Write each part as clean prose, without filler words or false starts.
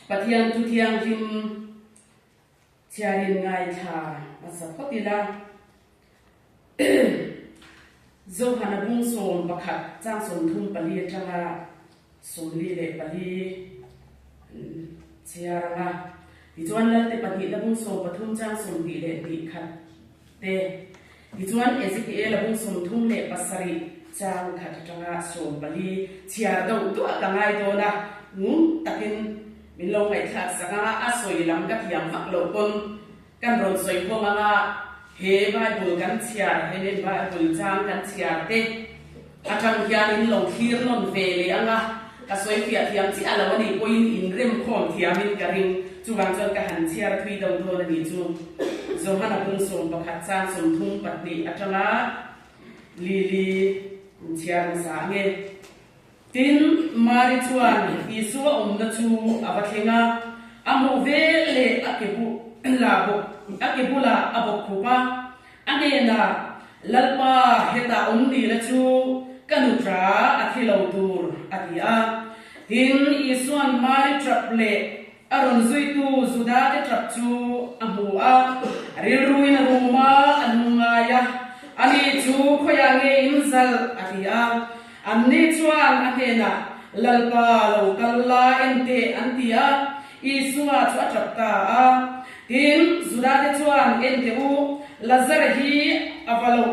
Pathian tu thiang him chiarin ngai tha masapotila zo hana bung som bakhat chang som thum pali atanga somli le pali chiaranga tichuan lalte pali la bung som pathum chang som di le di khat te tichuan ezekiel la bung som thum le pasari chang khat atanga som pali chiar do tu atangai do na takin min lo ngai thak sanga a soi lam ka thiam hak lo kon kan ron soi khomanga he Bible kan chiar he ne Bible chang kan chiar te atang hian in lo thir non ve le anga ka soi fia thiam chi ala wani poin in rem khom thiamin ka ring chuwang chon ka han chiar thui do do na ni chu zo hana bung som pakhat chang som thum patni atanga li chiar sa nge tin mari chuan isua omna chu abathenga amo vele akebu labo akebula abok khupa anena lalpa heta omni la chu kanutra athilo tur atia tin isuan mari traple aron zuitu zuda de trap chu amua rilruina ruma anungaya ani chu khoyange inzal atia amni chuan athena lalpa lo kalla ente antia isua chu atrapta a tin zuda de chuan ente u lazar hi avalo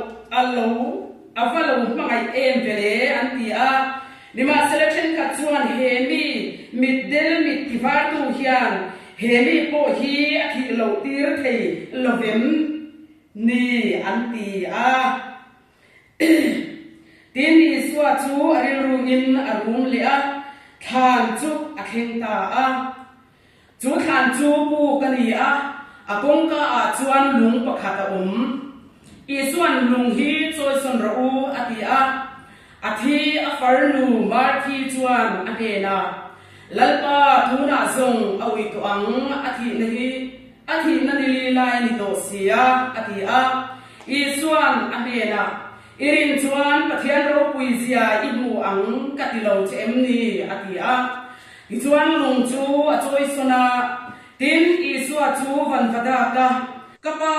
mangai em vele antia nima selection ka chuan hemi middel mittivar tu hian hemi po hi athi lo tir thei lovem ni antia tin isua chu arilrungin arum le a than chu akhengta a chu than chu pu kani a akong ka a chuan lung pakhata isuan lung hi choi son ro ati a athi a farnu marthi chuan akena lalpa thuna zong awi to ang athi na ni lai ni to sia ati a isuan akena irin chuan pathian ro puizia ibu ang katilo chemni ati a ichuan lung chu a choi sona tin isua chu van vada ka kapa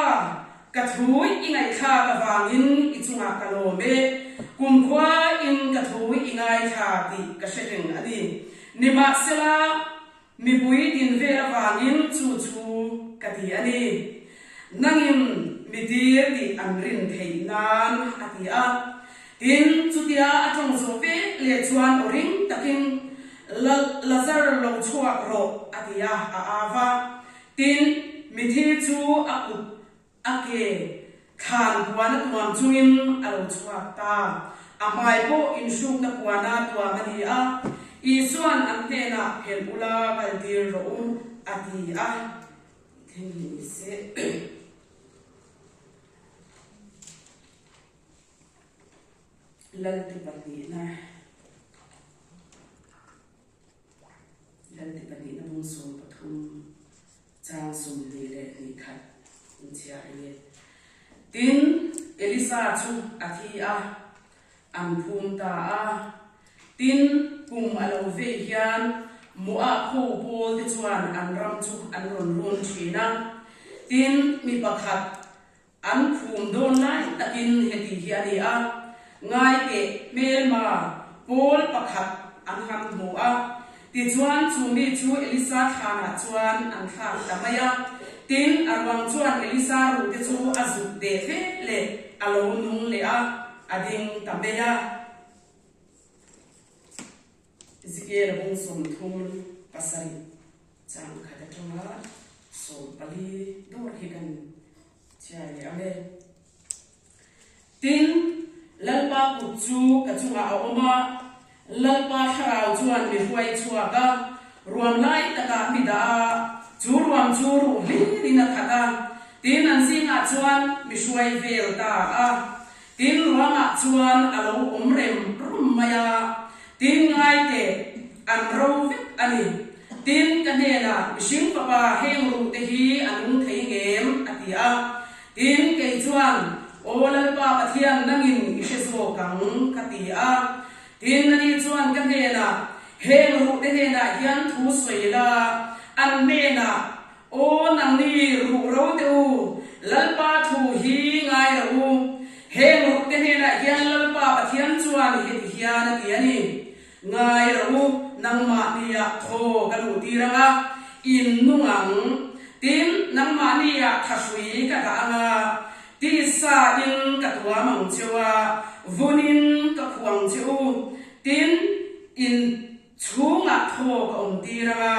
kathui ingai kha ka wangin ichunga kalome kumkhwa in kathui ingai kha ti ka shering ani nima sela mi bui din vera wangin chu kati ani nangin midir di amrin theinan atia tin chutia atong zope le chuan oring takin lazar lo chuak ro atia ava tin mithi chu akut ake khan buana tuam chungin alo chuak ta amai po insuk na buana tua mani a isuan antena helula baldir ro atia theni se lalti pati na bung som pathum chang sum li le ni khat chia ye tin elisa chu athi a am phum ta a tin kum alo ve hian mu a khu bol ti chuan an ram chu an ron thina tin mi pakhat an phum don lai takin heti hiani a ngai ke mel ma pol pakhat an ham mu a ti chuan chumi chu elisa thana chuan an tha tamaya tin arwang chuan elisa ru te chu azuk de fe le alo nung le a ading tameya ezekiel bung som thum pasari chang khada tanga som pali dor hi kan chai ame tin lalpa ku chu ka chunga oma lalpa tharau chuan mi huai chuaka ruam lai taka mida chu ruam chu ru hlina khata tin an singa chuan mi huai vel ta a tin ruanga chuan alo omrem rummaya tin ngai te an ro vek ani tin kanela mishing papa heng ru te hi anung thei ngem atia tin ke chuan olal pa pathian nangin iseso kang katia tin ani chuan kanela heng ru te na hian thu soila an mena o nang ni ru ro te u lalpa thu hi ngai ro heng ru te ne na hian lalpa pathian chuan hi hian ti ani ngai ro nang ma ni ya tho ka lu ti ranga in nungang tin nang ma ni ya thasui ka da nga ti sa in ka tua mang chewa vunin ka khuang cheu tin in chunga tho ka om ti ranga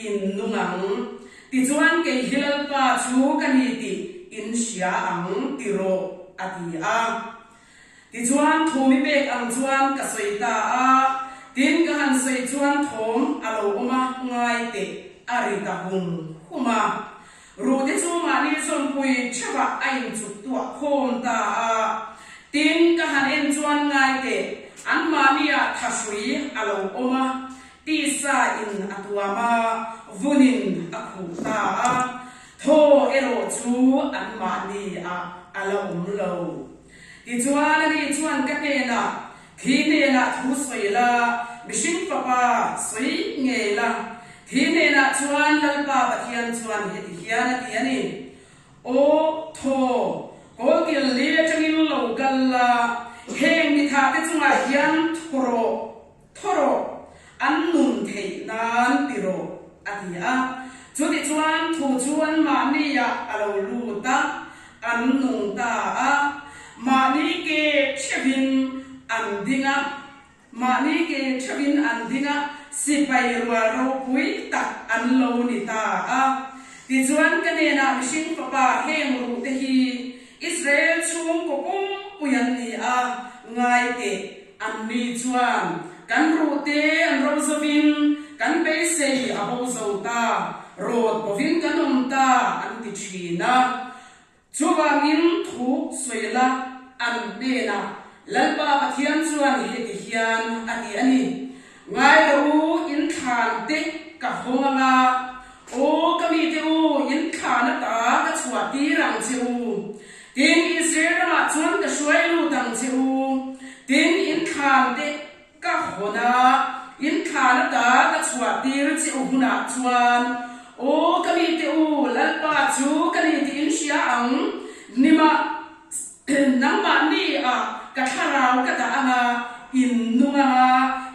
in nungang ti chuan ke hilal pa chu ka ni ti in sia ang ti ro ati a ti chuan thumi bek ang chuan ka soita a tin ka han sei chuan thom alo oma ngai te ari ta hum huma ru te chu ma ni som pui chaba ain chu tua khom ta a tin ka han en chuan ngai te an ma ni a thasui alo oma ti sa in atuama vunin akhu ta a tho ero chu an ma ni a alo lo ti chuan ani chuan ka ne na thi ne na thu soi la mishing papa soi nge la thi ne na chuan lalpa pathian chuan he ti hian ti ani o tho ko kil le changin lo gal la heng ni tha te chunga hian thoro an nun thei nan tiro atia chuti chuan thu chuan ma ni ya alo lu ta an nung ta a ma ni ke chevin an dinga ma ni ke chevin an dinga sipai ruwa ro pui tak an lo ni ta a ti chuan ka ne na mishing papa heng ru te hi Israel chung ko pum puyan ni a ngai te an ni chuan kan ru te an ro zovin kan be sei abo zo ta rot povin kan ta an ti china chuwangin thu soila an ne na lalpa pathian chuan he ti hian ati ani ngai ro in than te ka honga o kami te u in thana ta ka chua ti rang cheu tin Israel ma chuan ka shuai lu tang cheu tin in than te ka hona in thana ta ka chua ti ri cheu huna chuan o kami te u lalpa chu kani ti in sia ang nima nang ma ni a ka tharau ka da anga in nunga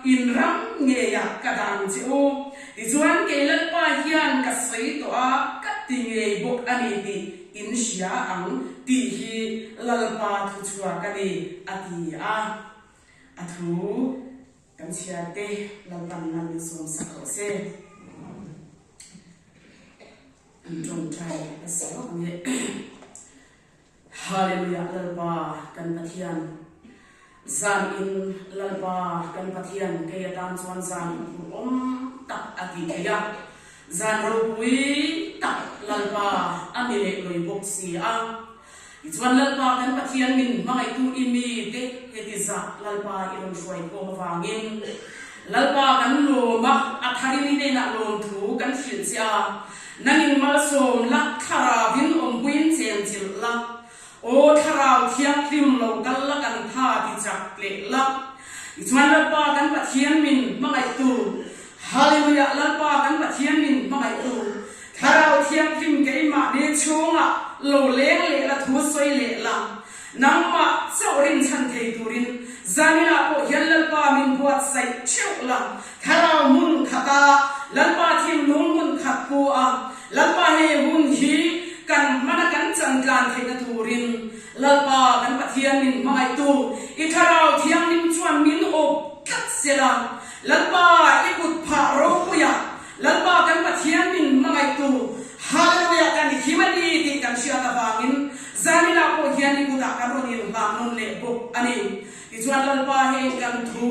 in ram nge ya ka dang cheu ti chuan ke lalpa hian ka sei to a ka ti nge bok ani ti in sia ang ti hi lalpa thu chua ka ni ati a athu kan sia te lalpan nan som sa ko se don't try as nge hallelujah lalpa kan pathian zan in lalpa kan pathian ke tan chuan zan om tak ati ya zan ro pui tak lalpa ami le loi bok si a chuan lalpa kan pathian min mai tu imi te heti za lalpa ilon shwai ko mawangin lalpa kan lo ma athari ni ne na lom thu kan hil sia nangin mal som lak thara vin om buin chen chil la o tharau thiam tim lo kal la kan tha ti chak le la chuan lalpa kan pathian min mangai tu hallelujah lalpa kan pathian min mangai tu tharau thiam tim ke ma ne chunga lo leng le la thu soi le la nangma chaurin chan thei turin zanila ko hian lalpa min buat sai cheu la tharau mun khata lalpa thim lung mun khat pu a lalpa he hun hi kan mana kan changkan theina turin lalpa kan pathian min mangai tu I tharau thiam nim chuan min op kat sela lalpa I kut pha ro puya lalpa kan pathian min mangai tu hallelujah kan himani ti kan sia ta wangin zanila ko hian I kuta kan ron in lam non le bok ani ti chuan lalpa he kan thu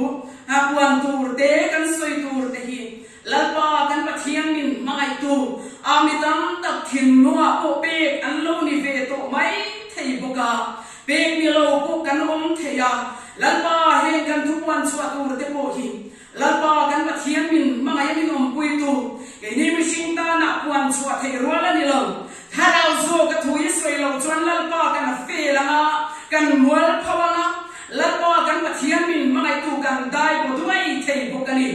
ha puan tur te kan soi tur te hi lalpa kan pathian min mangai tu amitam tak thin noa o pe an lo ni ve to mai thei boka pe mi lo ko kan om theya lalpa he kan thu puan chua tur te po hi lalpa kan pathian min mangai min om pui tu ke ni mi sing ta na puan chua thei rola ni lo tharau zo ka thu I soi lo chuan lalpa kan fe la kan mual phawanga lalpa kan pathian min mangai tu kan dai bo tu ai thei bokani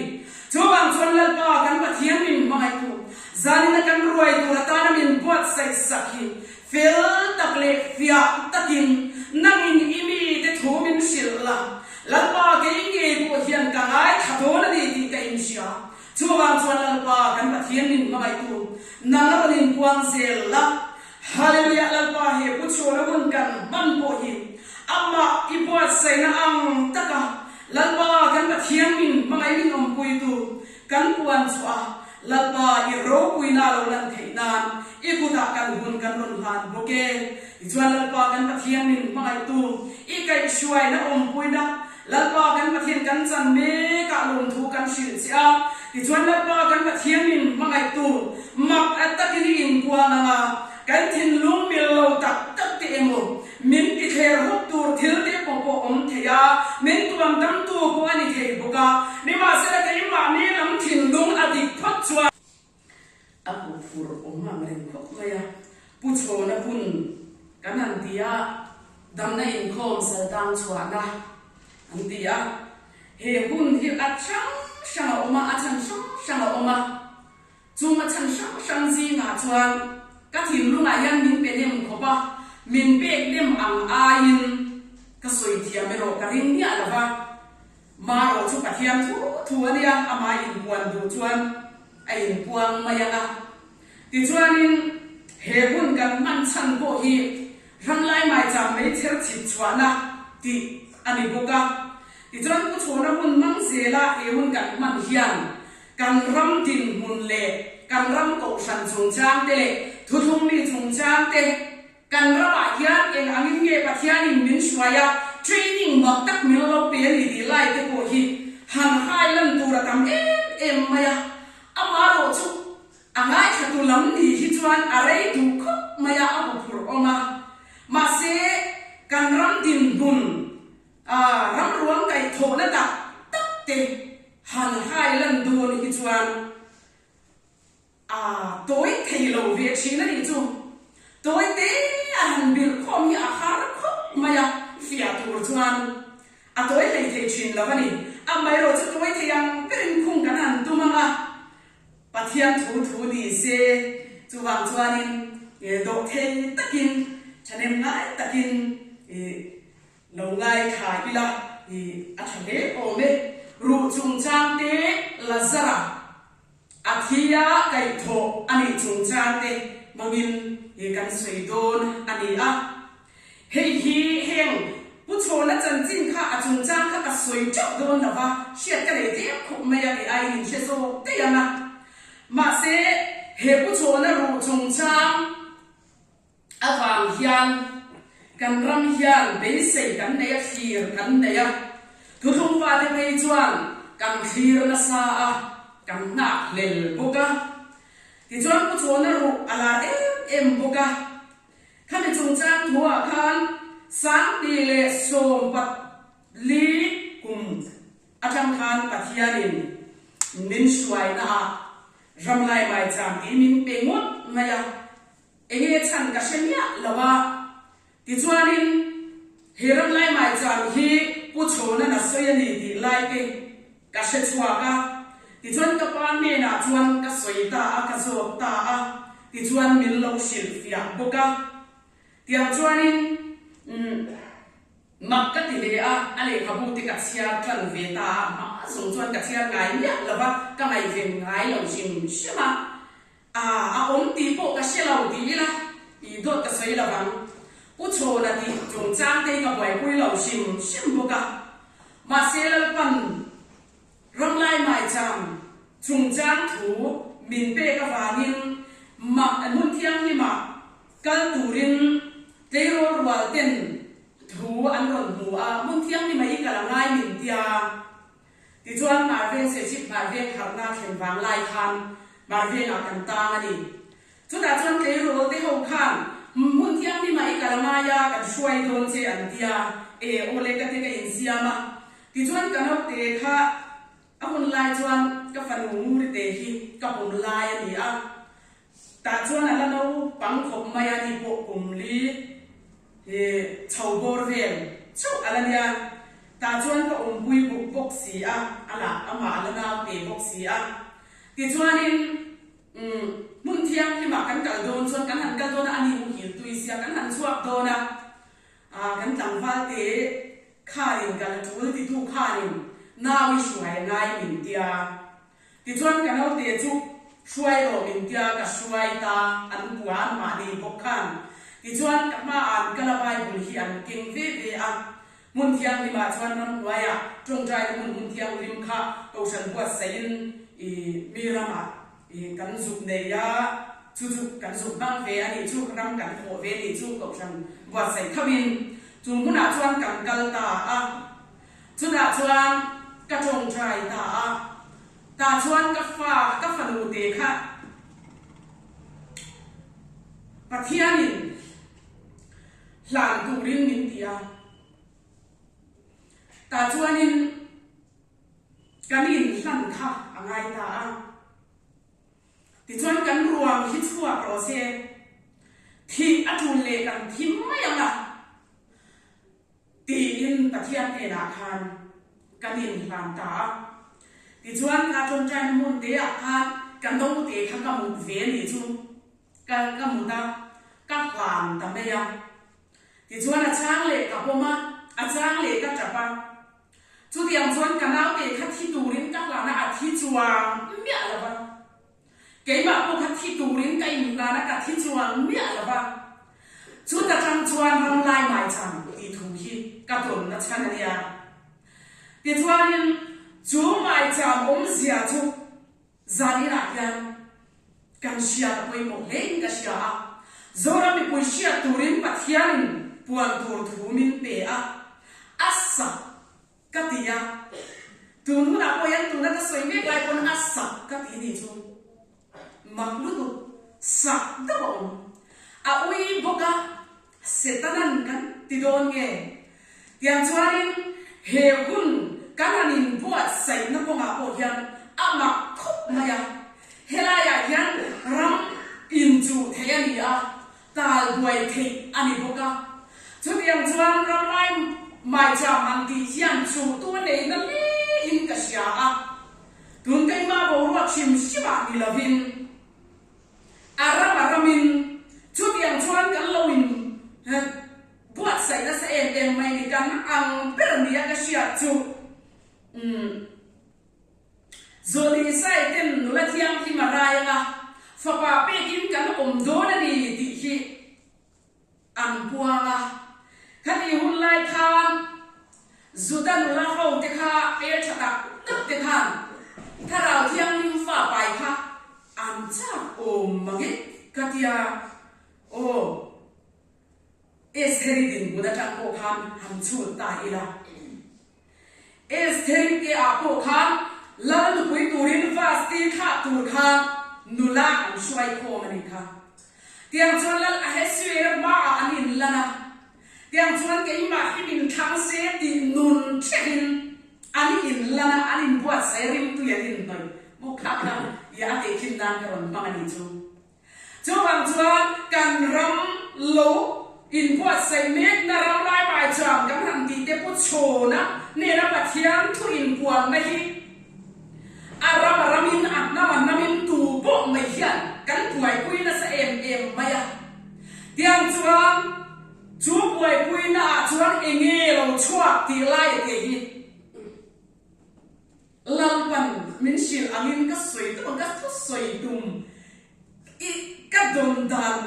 chuwang chuan lalpa kan pathian min mangai tu chuwang chuan lalpa kan pathian min mangai tu nang rin puang zel la hallelujah lalpa he puchona gun kan man po hi amma ibuat saina ang taka lalpa kan pathian min mangai min om pui tu kan puan chua lalpa i ro pui na lo lan theinan ikuta kan gun kan ron han boke chuan lalpa kan pathian min mangai tu I kai shuai na om pui na lalpa kan pathian kan chan me ka lom thu kan shil sia ti chuan lalpa kan pathian min mangai tu mak atakin in puana nga kan thin lum mil lo tak tak te emo min ti kher hop tur thil te po om theya min tuam tam tu ko ani thei boka ni ma se ka I ma ni lam thin lung adik phot chua apu fur om ma ren khop maya pu chona pun kan an dia dam na in khom sal tang chua na an dia he hun hi a chang oma a chang oma chu ma chang ji nga chuan ka thin lunga yan min pe nem khopa min pe dem ang a in ka soi thia me ro ka ring ni ala ba ma ro chu pathian thu ania ama in puan du chuan a in puang mayanga ti chuan in he hun kan man chan bo hi ram lai mai cham me ther chit chwana ti ani boka ti chuan ku chona hun mang zela e hun kan man hian kan ram tin mun le kan ram ko san chung chang te le thu thum mi chung chang te kan rama hian en angin nge pathian in min shwaya training mak tak mil lo pe li di lai te ko hi han hai lam tu ra kam em maya amaro chu angai thatu lam ni hi chuan arei tu khop maya abu phur oma ma se kan ram tin bun ram ruang kai tho na tak tak te han hai lam du ni hi chuan tối thầy lầu việc chỉ là đi chung tối tế anh biết không như har khóc mà ya phía tour chuan tối thầy thầy chuyện là vậy mấy rồi cho tối thầy ăn bên khung cái hàng tu mà pathian thu đi xe chu vang chuan in độ thầy takin cho nên ngại takin lâu ngày khai đi là thằng đấy ôm ấy ru chung trang tế là zara athia kai tho ani chung chang te mangin he kan soi don ani a hei hi heng pu chona chan chin kha a chung chang kha ka soi chok don na wa shet ka le te khu me ya ni ai ni she so te ya na ma se he pu chona ru chung chang awang hian kan ram hian be sei kan ne ya khir kan ne ya thu thum wa te mei chuan kan khir na sa a kan na lel boka ti chuan ku chona ru ala em boka khane chung chang thua khan sang ti le som pat li kum atam khan pathianin min shwai na ram lai mai cham ti min pe ngot maya enge chan ka shenya lawa ti chuanin he ram lai mai cham hi ku chona na soyani ti lai pe ka she chwa ka ti chuan ka pan me na chuan ka soi ta a ka zok ta a ti chuan min lo shil fia boka tiang chuanin mak ka ti le a ale khabu ti ka chia tlan ve ta ma song chuan ka chia ngai nya lawa ka ngai ve ngai lo jim shima a om ti po ka she lo ti la I dot ka soi la bang u cho na ti chung chang te ka boi pui lo shim boka ma se la pan ram lai mai cham chung chang thu min pe ka wanin ma mun thiang ni ma kal turin teiro rual ten thu an ron hu a mun thiang ni mai ka la ngai min tia ti chuan mar ven se chip mar ven khar na khen wang lai khan mar ven a kan ta ani chu da chuan teiro te ho khan mun thiang ni mai ka la nga ya kan shwai don che an tia ole ka te ka in siama ti chuan kan ho te kha ahun lai chuan ka fan nguri te hi ka pum lai ani a ta chuan ala no pang khop mai ani po kum li chau bor vel chu ala nia ta chuan ka pui buk bok si a ala ama ala na pe bok si a ti chuan in mun thiang hi ma kan kal don chuan kan han kal don ani mu hi tui sia kan han chuak dona kan tang wal te kharin kan thul ti thu kharin nawi shwai ngai min tia ti chuan kan au te chu shuai ro in tia ka shuai ta an puan ma ni bokhan ti chuan ka ma an kala Bible hi an king ve a mun thiang ni ma chuan ram waya trong trai mun thiang lim kha to san buat sain i mirama i kan zup ne ya chu kan zup bang ve ani chu ram kan ho ve ni chu ko san buat sai thabin chu muna chuan kan kal ta a chu na chuan ka trong trai ta a ta chuan ka fanu te kha pathianin hlan turin min tia ta chuanin kanin hlan kha angai ta a ti chuan kan ruang hi chua ro se thi athun le kan thim mai anga ti in pathian e na khan kanin hlan ta ti chuan ka thon tran mun te a khan kan dong te kha ka mu ve ni chu ka mu ta ka hlan ta me ya ti chuan a chang le ka poma a chang le ka chapa chu tiang chuan ka nau te kha thi turin ka hlan a thi chuang mi ala ba ke ma ko kha thi turin ka in la na ka thi chuang mi ala ba chu ta chang chuan ram lai mai chang ti thu hi ka ton na chan ya ti chuanin chú mai chạm ống xìa chú zani na yan kan xìa quay một lên cái xìa do ra bị quay xìa turin pathian puan tur thu min pe a asa cái tia tu nu na quay tu na cái soi mấy cái con asa cái tia ni chú mặc lu sa đó bông a uy boka setanan kan tidon nghe tiang chuanin he hun kananin buat sai na ko nga ko hian ama khop na ya hela ya hian ram in chu theyani a tal duai the ani boka chu yang chuan ram lai mai cha man ti hian chu tu nei na le in ka sia a tun kai ma bo ro chim siwa ni lovin aramin chu yang chuan kan loin buat sai na sa em mai ni kan ang per ni ka sia chu zoli sai ten nula thiam ki maraya nga fa pa pe kim kan do na ni ti hi am puanga khani hun lai khan zudan la ho te kha pe chata tak te khan tharau thiam nim fa pai kha am cha magi katia o es heridin buda chang ko khan ham chu ta ila es theng ke apo khan lan pui turin fasti kha tur kha nula an shwai ko mani kha tiang chuan lal a he sir ma anin lana tiang chuan ke ma himin thang se ti nun thein ani in lana anin buat sai rim tu ya din noi mo kha kha ya te kin dan karon pangani chu bang chuan kan ram lo in buat sai mek na ram lai bai cham kan han ti te pu chona ne ra pathian thu in puang na hi aramin namin tu bo mai hian kan puai pui na sa em maya tiang chuan chu puai pui na chuan enge lo chuak ti lai te hi lampan min sil angin ka soi to ka thu soi dum i ka don dan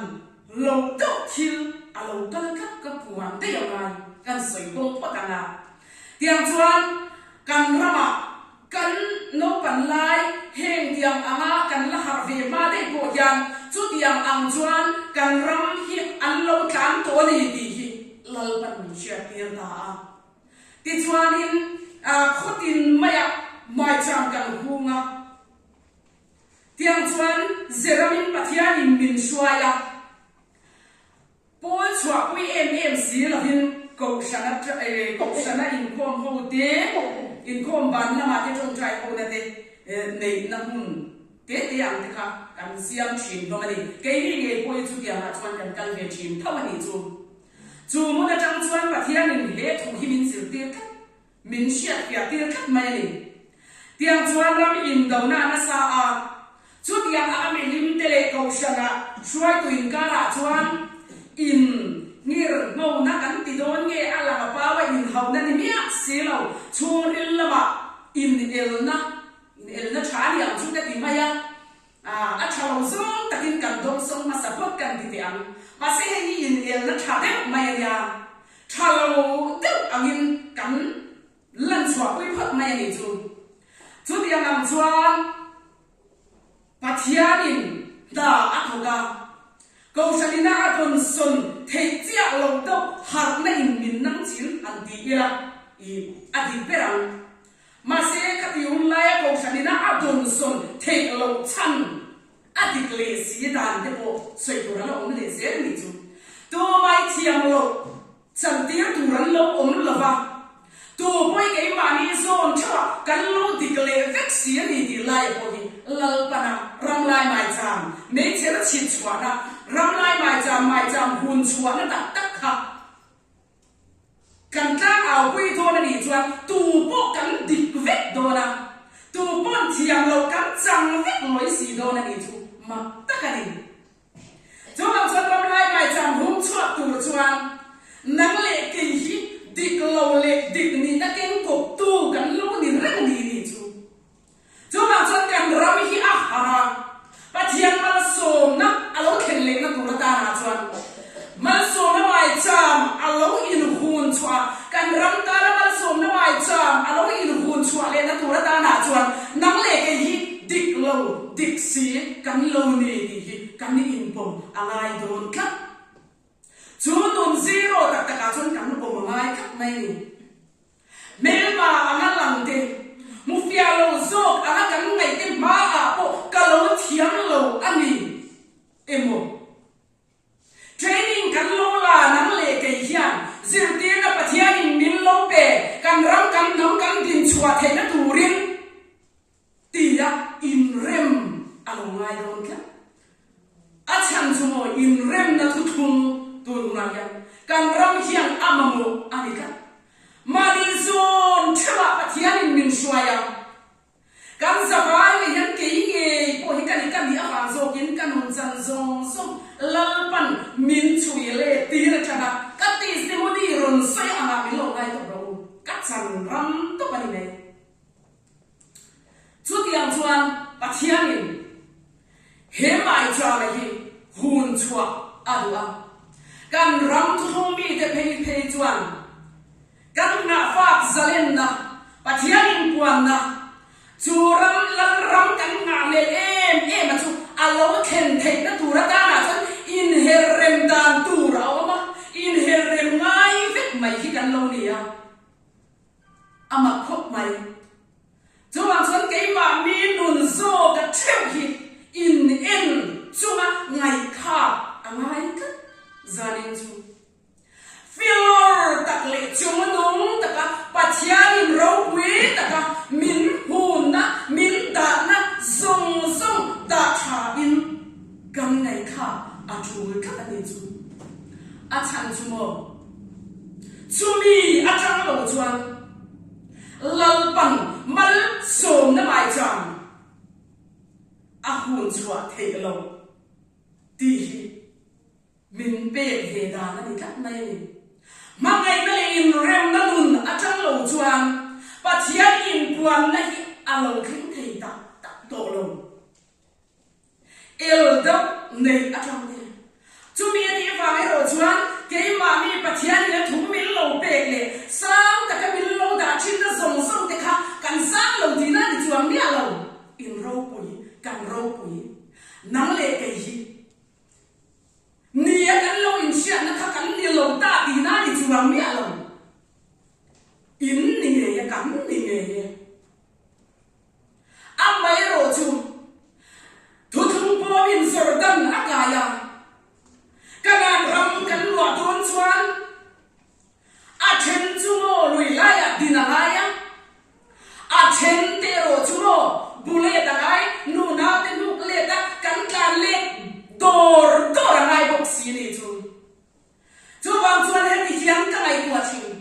lo to thil alo kan ka puang te yo mai kan soi bong patanga tiang chuan kan rama kan no pan lai heng tiang anga kan la har ve ma de go yan chu tiang ang chuan kan ram hi an lo tlan to ni ti hi lal pan mi sia tir ta ti chuan in khotin maya mai cham kan hunga tiang chuan zeramin pathian in min shuaya pol chua pui em si la hin ko sana in khom ho te in khom ban na ma te trong trai ko na te nei na hun te ang te kha kan siam chin do mani ke ni nge poi chu ya na chuan kan kal ve chin thawani chu mu na chang chuan pathian in he thu hi min sil te khat min sia ya te khat mai ni tiang chuan ram in do na sa a chu tiang a mi lim te le ko sana shuai tu in ka ra chuan in ngir ngô na kan ti don nge ala pa wa in hau na ni mia silo chun il lama in el na chani ang chu maya a thalo zong takin kan dong song ma support kan ti ang ma se hi in el na thade maya ya thalo de angin kan lan chwa pui phat maya ni chu dia nam chuan pathianin da akhoga ko salina adon son thei chia lo do har na in min nang chin an ti ila I adi perang ma se ka ti un la ko salina adon son thei lo chan adi kle si dan de bo soi do ra lo on le se ni chu to mai thiam lo chan ti tu ran lo on lo va tu boy cái mà ni zon cha kan lo di kle vek si ni di lai ko hi lal pana ram lai mai cham me che la chi chwa na ram lai mai cham hun chwa na tak tak kha kan ta au pui to na ni chwa tu bo kan di vek do na tu bon thiam lo kan chang vek loi si do na ni chu ma tak ka ni cho lam sa ram lai mai cham hun chwa tu chwa nang le ke hi dik lo le dik ni na ken ko tu kan lo ni rang ni chu cho ma chan kan ram hi a ha pathian mal som na alo khen le na tu na ta na chuan mal som na mai cham alo in hun chwa kan ram ta la mal som na mai cham alo in hun chwa le na tu na ta na chuan nang le ke hi dik lo dik si kan lo ni hi kan ni in pom angai don ka chú nôn zero tak tak chun kan ko mangai khak mai ni mel ma anga lang te mu fia lo zo anga kan ngai te ma a po ka lo thiam lo ani emo training kan lo la nang le ke hian zir te na pathian in min lo pe kan ram kan nam kan din chua the na turin tia in rem alongai ron ka achan chumo in rem na thu thung turunanya kan ram hiang amamu anika mali zon thema pathianin min shwaya kan zawai le yan ke nge po hi kan ni ava zo kin kan hun chan zong som lalpan min chui le tira chana ka ti simodi ron sai ama mi lo ngai to ro ka chan ram to pani ne chu tiang chuan pathianin he mai cha le hi hun chua adua kan ram thong mi te phei chuan kan na fak zalen na pathianin puan na chu ram lan ram kan nga le em chu alo khen thei na tu ra ta na chan in her rem dan tu ra ma in her rem ngai vek mai hi kan lo ni ya ama khop mai chu wang chan ke ma mi nun zo ka theu hi in en chuma ngai kha angai ka zanin chu fior tak le chung nong taka pathianin ro pui taka min hun na min da na zong zong da tha in kam ngai kha a thu ka ani chu a chan chu mo chumi a chang lo chuan lal pan mal som na mai chang a hun chua thei lo ti min pe he da na ni kat mai ma ngai na le in rem na nun a chang lo chuan pathian in puan na hi a lo khin thei ta ta to lo el da nei a chang ni chu mi ni fa mai ro chuan ke ma mi pathian ni thum min lo pe le sang ta ka min lo da chin na zong song te kha kan sang lo di na ni chuang ni a lo in ro pui kan ro pui nang le ke hi nia kan lo in sia na kha kan ni lo ta ti na ni chuang mi a lo in ni ye kan ni ye a mai ro chu thu thung po min zor dan a ka ya kana ram kan lo ton chuan a chen chu mo lui la ya din a ya a chen te ro chu mo bule da ai nu na te nu le da kan kan le dor ngai bok si ni chu wang chuan he ti hian ka ngai tua thing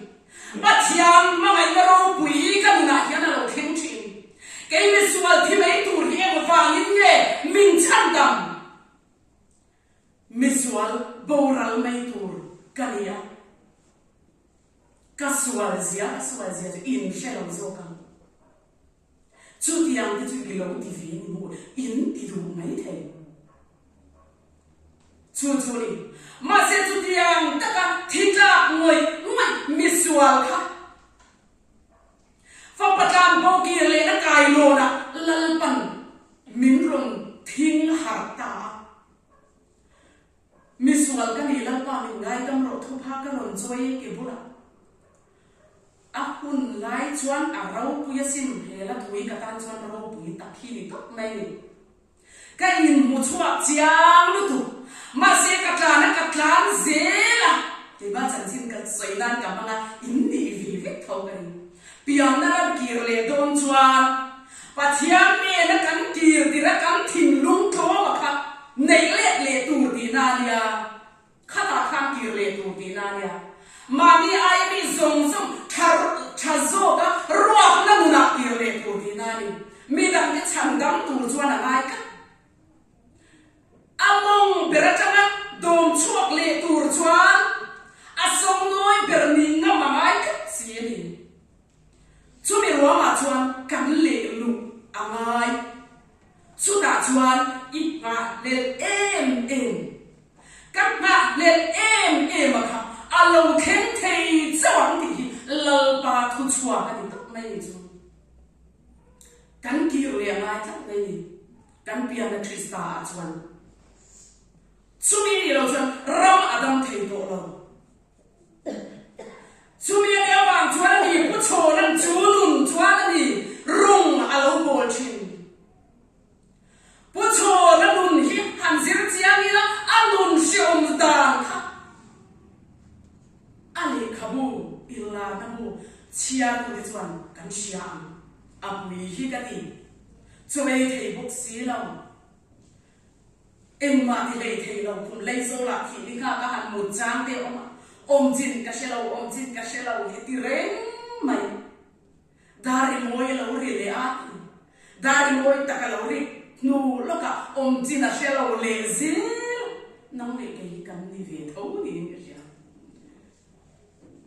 ba thiam ma ngai na ro pui ka na hian lo thing thing ke mi sual thi mai tur hi em wang in ye min chan dam mi sual boral mai tur ka nia ka sual zia in shelong zo ka chú tiang thì chú cái lâu thì vì ni mua in thì đủ mấy thế chú đi mà sẽ chú tiang tất cả thiên ra người misual khác phong bát làm bao kia lên nó cài lô na lal pan min rong thiên hạt ta misual cái này lal pa mình ngay cầm rổ thu pha cái rồng chơi cái bữa apun lai chuan arau puya sim hela thui ka tan chuan ro pui ta khi ni tok mai ni ka in mu chua chiang lu tu ma se ka tlan zela te ba chan sin ka soi dan ka manga in ni vi vi thau ka ni pian na ram kir le don chuan pathiam me na kan kir ti ra kan thin lung tho ma kha nei le tu ti na lia khata kham kir le tu ti na lia mami ai mi zong zong chazo ka ruak na muna kir le tu ti na ni mi dang ke chan dam tu chuan a ngai ka among beratanga dom chuak le tur chuan asong noi berni nga mangai ka si ni chumi roma chuan kan le lu angai chu da chuan I ma le em kan ma le em ma kha alo khen thei chawang ti lal pa thu chua ka ni tok mai chu kan ki ri angai thak mai ni kan pia na trista chuan chumi lo chuan ram adam thei do lo chumi ne wang chuan ni pu cho nan chu nun chuan ni rung alo bol chin pu cho na nun hi han zir chiang ni la anun shom dan kha ale khabu illa na mu chia ku chuan kan siam apui hi ka ti chumi thei buk si lo em mà thì lấy thầy lâu cũng lấy số là khi đi khá các hạt một trang thế ông jin cái xe lâu thì rèn mày dari môi lâu đi lệ át dari môi ta cái lâu đi nu lúc cả ông jin cái xe lâu lệ zin nông lệ cái cầm đi về thấu đi cái gì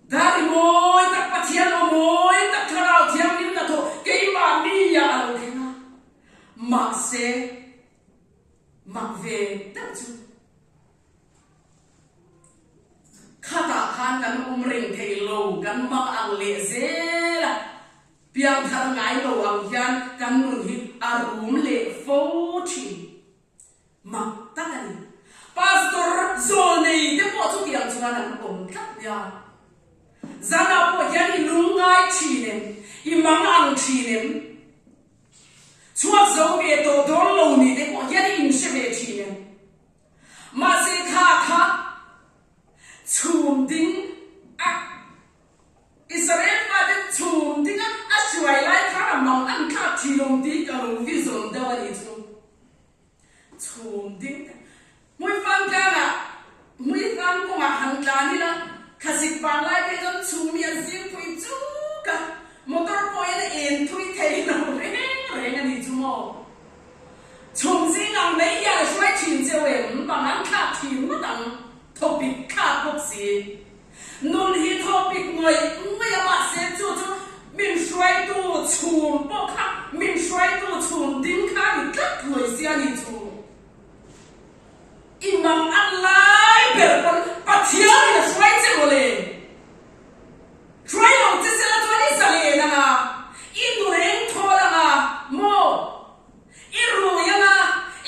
dari môi ta bắt thiên lâu môi ta cái lâu thiên đi là thôi cái mà đi ya lâu thế na mặc xe mặc về tất chu khata khan kan ring thei lo kan mak ang le zela piang thar ngai lo ang hian kan nun hi arum le fo thi mak ta kan pastor zol nei te po chu tiang chuan an om thak ya zana po hian i lungai thi nem I mang ang thi nem chuak zo ve to don lo ni te ko hian in se ve thi nem ma se kha chum ding a Israel ma de chum ding a shwai lai kha mang an kha thi long ti ka lo vi zon da wa ni chu chum ding mui fan ko ma han tla ni la khasik pan lai pe jon chum ya zim pui chu ka motor point en thui thei no re nga ni chu mo chum sing ang nei ya shwai chin che we ma an kha thi ma dang topic kha bok si nun hi topic ngoi ma se chu min shwai tu chum po kha min shwai tu chum ding kha ni tat loi sia ni chu imam Allah ber kon pathia ni shwai che ole shwai lo che se la tu ni sa le na I nu reng thola nga mo I ru ya nga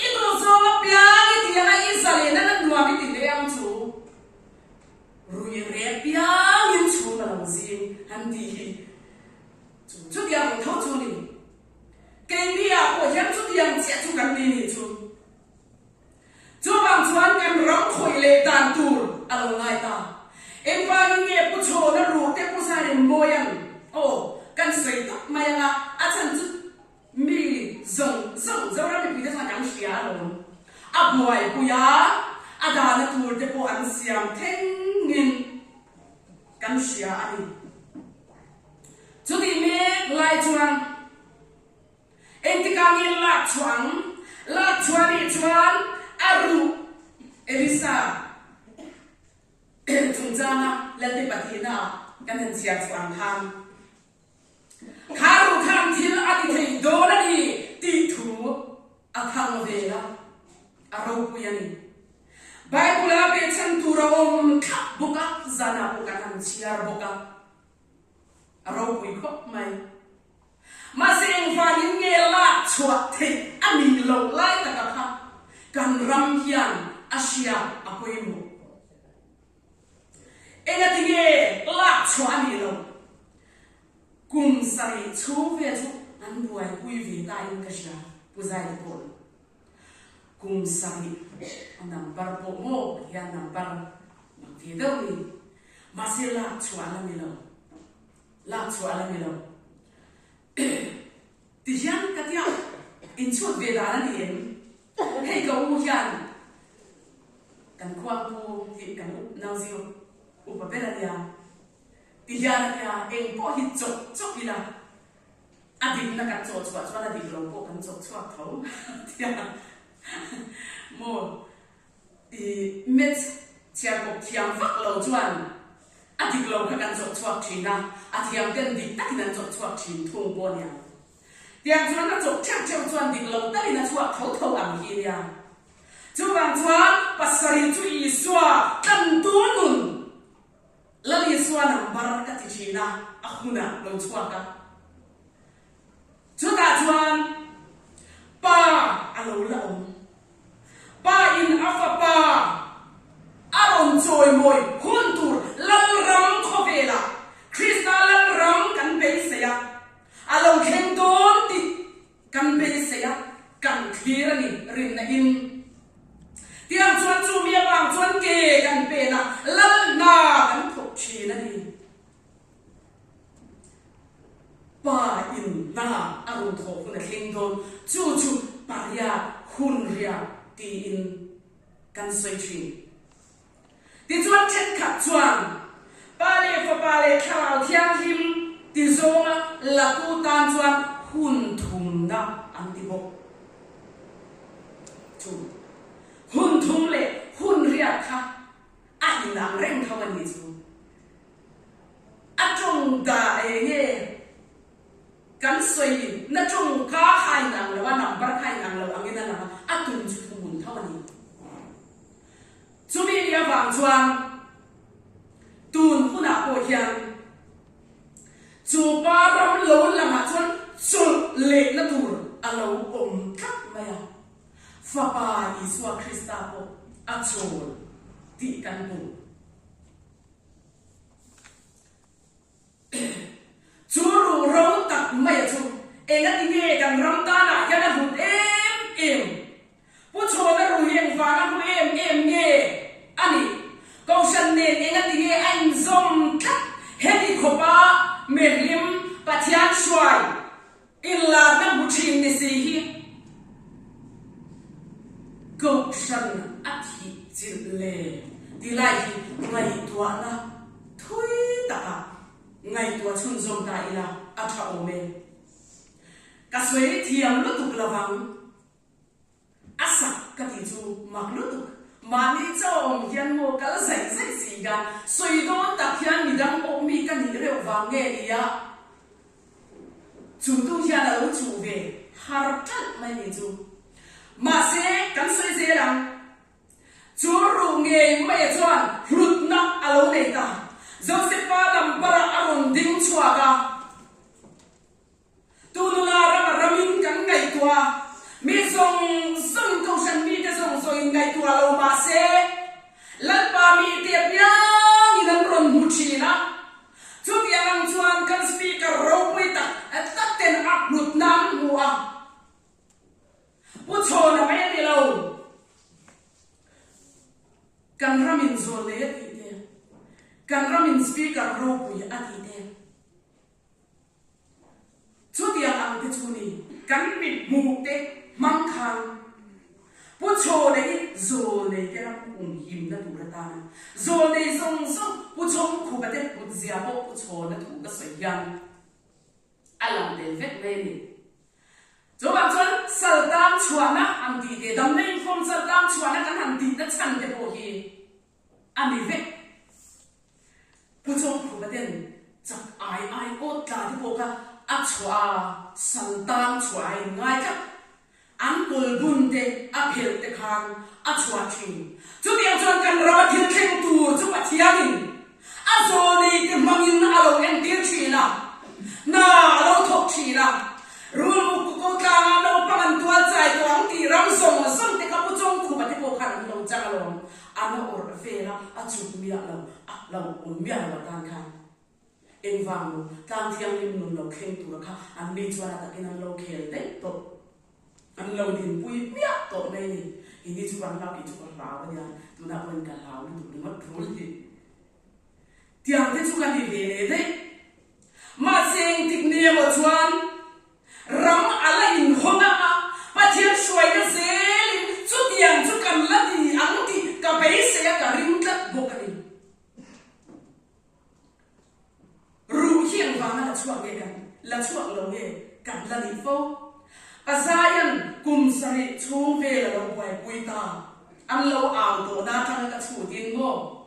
I tu zo ma pya I ti ya I sa le na nuwa bi ti le am chu ru ye re pya min chu na lo zin han di chu ya mo thau chu ni ken bi ya ko yan chu yang che chu kan ni ni chu chu bang chuan kan ram khoi le tan tur alo ngai ta em pa ni nge pu cho na ru te pu sa ren moyan o kan sei tak mai nga a chan chu mi zong ra mi pi ta kan sia lo a boy pu ya a da na tur te po an siam theng ngin kan sia ani chu ti me lai chuan en ti ka ngin la chuan ni chuan aru Elisa tung jana lante patina kan han sia chuan tham kharu kham thil ati thei do la ni chua thế ami lâu lại ta cả ha kan ram hian asia apoi mu ena tinge la chua ami lâu cùng sai chú về chú anh buổi vui về tại cái gì bu dài bộ cùng sai anh nằm bar bộ mô hian nằm bar mặc về đâu đi mà sẽ la chua ami lâu la chua ami lâu thì hian cái gì in suốt về đó là điểm hay có u hian cần khoan bu thì cần nào diêu u bà biết là gì à thì hian là em có hít chốc đi là adik na kan chok chwa chwa adik lo ko kan chok chwa thau tia mo i met chia ko thiam vak lo chuan adik lo ka kan chok chwa thina athiam kan dik tak nan chok chwa thin thung bo nia tiang chuan na chok chak chak chuan dik lo tak ina chwa thau thau am hi nia chu wang chuan pasari chu i swa kan tu nun lali swa nam bar ka ti thina akhuna lo chwa ka chú ta chuan pa alo la pa in afa pa aron choi moi hun tur lam ram kho vela krista lam ram kan be se ya alo khen don ti kan be se ya kan clear ni rin na in tiang chuan chu mi wang chuan ke kan pe na lal na kan thok chi na ni pa in na arun thok na kling don chu chu paria hun ria ti in kan soi chi ti chuan chen khat chuan pa le khao thiang him ti zonga la tu tan chuan hun thum na an ti bo chu hun thum le hun ria kha a in ang reng khawan ni chu a chung da e nge kan soi na chung ka khai nang lo nam bar khai nang lo angina na atun chu thun thawani chu mi ya wang chuan tun khuna ko hian chu pa ram lo lama chuan chul le na tur alo om thak maya fa pa iswa krista ko achol ti kan bu churu ro tak mai chu enga tinge kan ram ta na ya na hut em pu cho na ru hieng wa na ru em nge ani ko san ne enga tinge anh zom thak hedi khopa merlim pathian swai illa na buchin ni si hi ko san athi chil le dilai hi ngai tua na thui ta ngay tua chun zom ta ila atha ome ka swai thiam lu tuk lawang asa ka ti chu mak lu tuk mani chom hian mo kal zai zai si ga soi do ta hian mi dang o mi ka ni reu wang nge ria chu tu hian lo chu ve har tat mai ni chu ma se kan soi se lang chu ru nge mai chuan hlut na alo nei ta Joseph lam bara aron ding chuaga tu na ramin kan ngai tua mi song song ko san mi te song so in ngai tua lo ma se lan pa mi te pya ni nan ron mu china chu ya lang chuan kan speaker ro pui ta tak ten up lut nam muwa pu cho na mai ni lo kan ramin zo le kan ramin speaker ro pui ati te chu dia ang te chu ni kan mi mu te mang khang pu cho nei zo nei ke ra him na tu ra ta na zo nei song song pu chong khu ka te pu zia bo pu cho na tu ka sai yang alam de vet me ni zo ba chon sal tam chua na am ti te dam nei phong sal tam chua na kan han ti na chan te bo hi ami vet pu chong khu ba den chak ai o ta ti bo ka a chua sal tam chua ai ngai ka an pul bun te a phel te khan a chua thin chu tiang chuan kan ra thil thleng tu chu pa thiangin a zo nei te mangin a lo en tir thina na lo thok thina rul mu ko ka no pa chụp mía lâu mía là tan khăn em vàng luôn tan thiang lim nôn lâu khen tu ra anh đi cho ta cái anh lâu khen đấy to anh lâu điền bùi mía to này thì đi chụp anh lâu thì chụp anh lão bây giờ tu đã quên cả lão đi tu mất rồi thì tiang thế chụp anh đi về đấy mà xem thích niệm một chuan ram ala in hona mà thiang suy cái gì chút tiang chút cầm lá thì anh thì cả bấy sẽ cả rim tất bộ cái ru hiền vàng là chuột cái là chuột lâu cái cầm là đi phố azayan kum sari chung về là lâu quay quay ta anh lâu ảo tổ na thằng cái chủ tiền ngô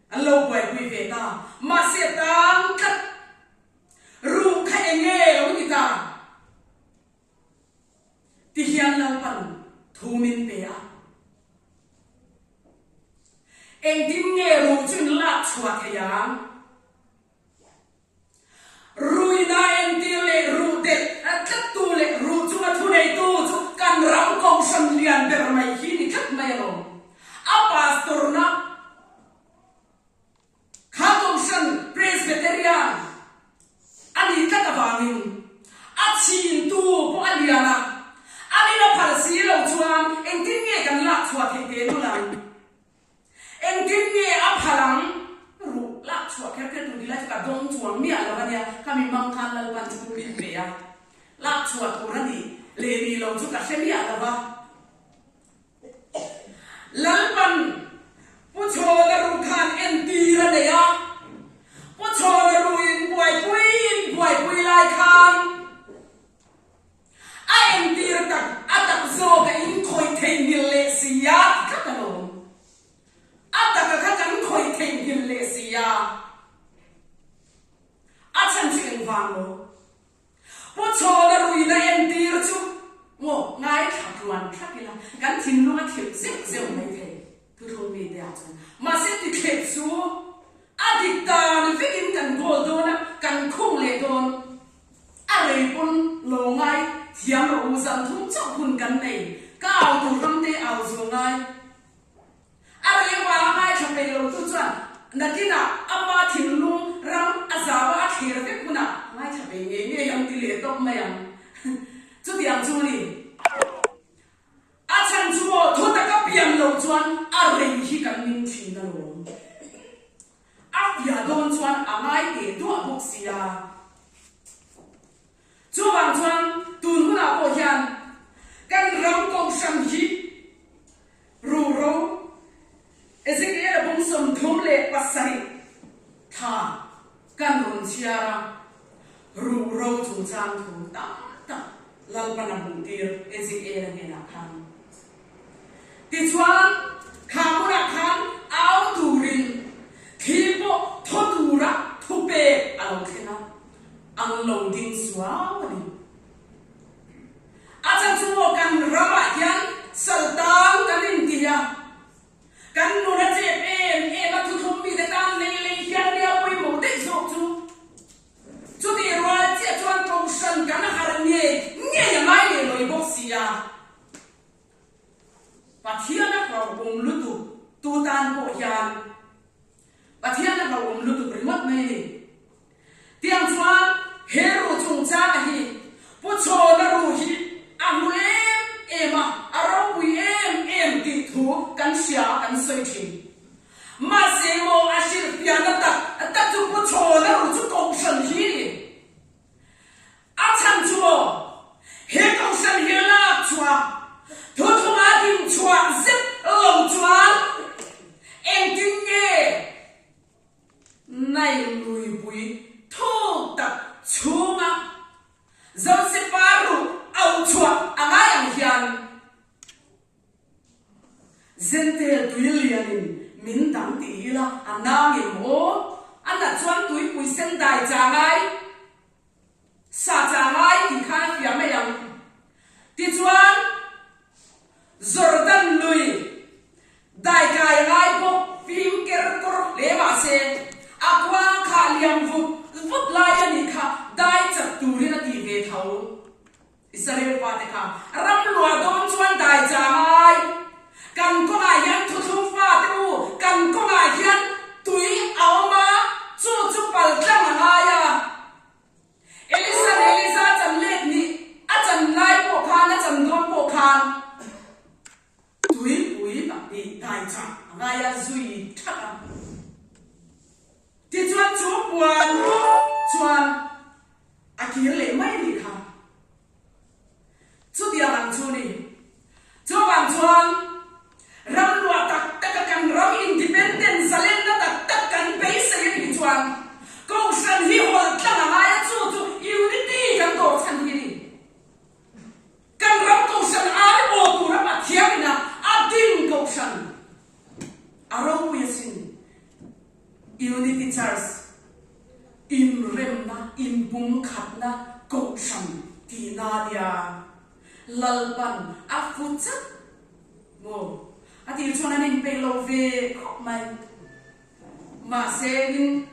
anh lâu quay quay về ta mà sẽ tăng cắt ru khai nghe lâu đi ta thì hiền lâu phần thu min về à em tin nghe ru chuyên lạc chuột cái yang rui na em tin lệ ru đẹp cắt tu lệ ru chung thu này tu chung can ram công sân liền để mày khi đi cắt mày rồi pastor na khá công sân presbyterian anh đi cắt vangin chin tu po aliana anh đi phải xí lâu chuan em tin nghe can lạc chuột thế luôn là em tin nghe phalang ru lạc chuột cái tu đi lại cả đông chuan mía là vậy kami mang khăn là ban tu đi về à lạc chuột tu ra đi lê đi lâu chút cả xem mía là vậy lalpan pucho na rukhan entira deya pucho na ruin buai pui lai khan a entir tak atak zo ka in khoi thein hil le sia khatalo atak ka kan khoi thein hil le sia a chan ching wang lo pucho na ruin na entir chu ngô ngay thạc loạn thạc kia là gắn thìn luôn thiệp xếp dẻo này thế tôi không biết đấy mà xếp thì thiệp xuống đi ta đi viết in cần gồ đôn cần khung lệ đôn lấy bún lô ngay thiam rồi dần thúng chọc bún cần này cao tụ râm tê ảo dù ngay lấy vào ngay trong này lâu tôi chọn là cái nào ba thìn luôn râm giáo ba thì là viết bún ngay trong này nghe yang tỷ lệ tốt mày chú tiếng chú đi chan chú thu ta các biếng lâu chuan rèn hi cần minh chỉ na luôn bia đôn chuan ngay để đua bốc xia chú bằng chuan tuôn hú nào bộ hiền cần rong công sanh hi ru ru Ezekiel bung som thum le pasari tha cần run chia ru ru chung chang thu ta lalpan ang tir Ezekiel ang hinakhan. Tichuan kamurakhan au turin thipo thotura thupe along thena ang long ding swawani. Asan sumo kan rama yan saltang kanin tiya kan nuna jep matuthumbi de tan lele yan dia poi mo de zok chu chu ti ro che chuan tong san kan har nge ya mai le loi bok sia pathian na ro bom lutu tu tan ko yan pathian na ro bom lutu primat mai ni tiang chuan hero chung cha hi pu cho na ru hi ema aro pui em ti thu kan sia kan soi thi ma se mo ashir piana ta chu pu cho na ru chu kong san hi a chan chu mo he kong san hi la chua thu thu ma din chua zip lo chua em tin ye nai lui pui thu ta chunga zon se paru au chua angai ang hian zentel tuilianin min dang ti la anang e mo ana chuan tui pui sen dai changai sa changai ti kha fiam me yang ti chuan Jordan lui dai kai ngai po phim ker kor le ma se akwa kha liam vut lai ani kha dai chak turin ti ve thau Israel pate ka ram lua don chuan dai changai kan ko ai yan thu thu fa tu kan ko ai yan dia lalpan afuchat mo ati chuan in pe lo ve khop mai ma senin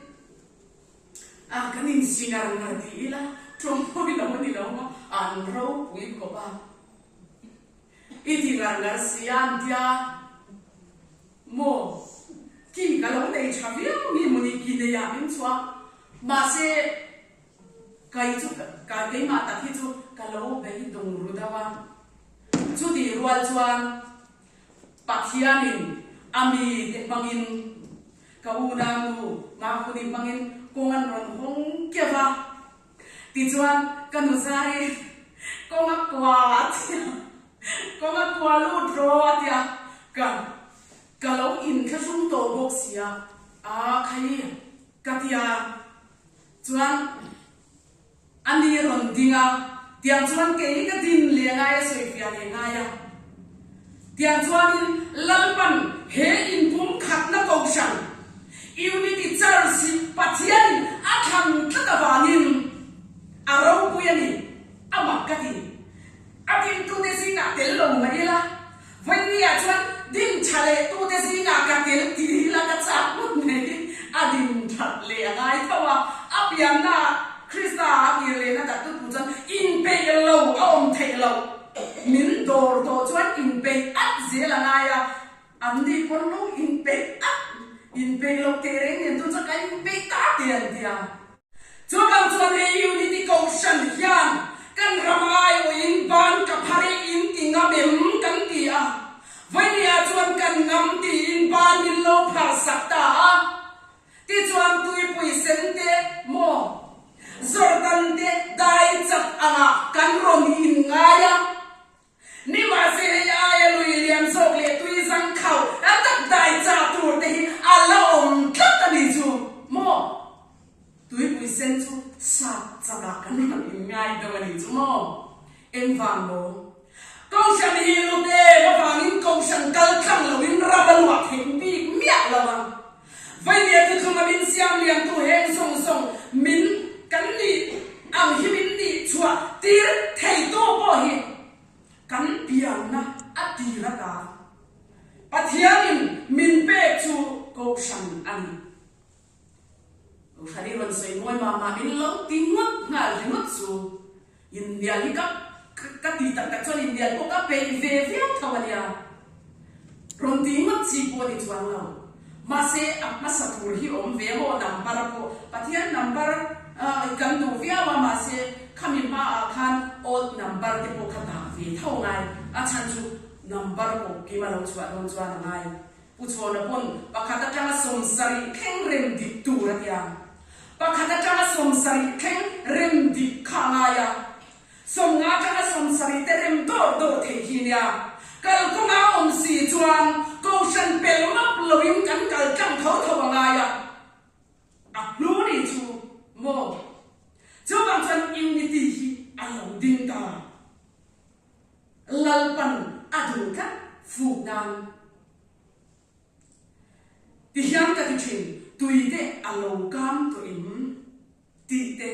kanin singar ngati ila trompoi lo ni lo ma an ro pui ko ba iti ngar sian dia mo ki ga lo nei chavia mi muni ki ne ya min chwa ma se kai chu ka dei ma ta thi chu ka lo be dong ru da wa chu di rual chuan pathianin ami te mangin ka una mu ma khu ni mangin kongan ron hong ke ba ti chuan kanu sai konga kwa konga kwa lu dro atia ka lo in kha sum to bok sia khai katia chuan ani ron dinga tiang chuan ke ka din le nga ya soi fia le nga ya tiang chuan in lalpan he in pum khat na ko sang unity church pathian a tham thaka wangin aro puyani ama kati atin tu de singa tel lo mai la vai ya chuan din chale tu de singa ka tel ti la ka cha mun ne adin that le ngai thawa apian na krista ki le na ta tu pujan in pe lo om the lo min dor to chuan in pe at ze la nga ya amni pon lo in pe at in pe lo te reng en tu cha kai in pe ka tian dia chu kam chuan he unity ko shan hian kan ramai o in ban ka phari in tinga mem kan ti a vai ya chuan kan ngam ti in ban min lo phar sakta ti chuan tui pui sen te mo Jordan de dai chak anga kan ron in ngaya ni ma se ya ya lui liam sok le tui sang khau tak dai cha tur te ala om thak ni chu mo tui pui sen chu sa chaka kan in ngai do ni chu mo em vang mo kong shan hi lu te ma vang in kong shan kal khang lo in rabalwa thing bi mya lawa vai ne tu khama min siam liam tu heng song song min kan ni ang himin ni chua tir thei to bo hi kan piang na atira ta pathianin min pe chu ko shan an o khari ron sei moi ma min lo tingot nga ringot chu india li ka ti ta ka chon india ko ka pe ve ve thawania ron tingot chi po ni chuan lo ma se apma satur hi om ve ho number ko pathian number kan du via ma se khamin ma khan old number te po khata ve thau ngai a chan chu number ko ki ma lo chwa don chwa ngai pu chona pon pakhata tanga som sari kheng rem dik tu ra ya pakhata tanga som sari kheng rem dik khanga ya som nga tanga som sari te rem do the hi ya kal ko nga om si chuan ko shan pel map lovin kan kal chang tho tho nga ya a lu ni chu mo cho bang chan unity hi along ding ta lalpan adu ka fu nan ti hiam ka ti chin tui de along kam to in ti te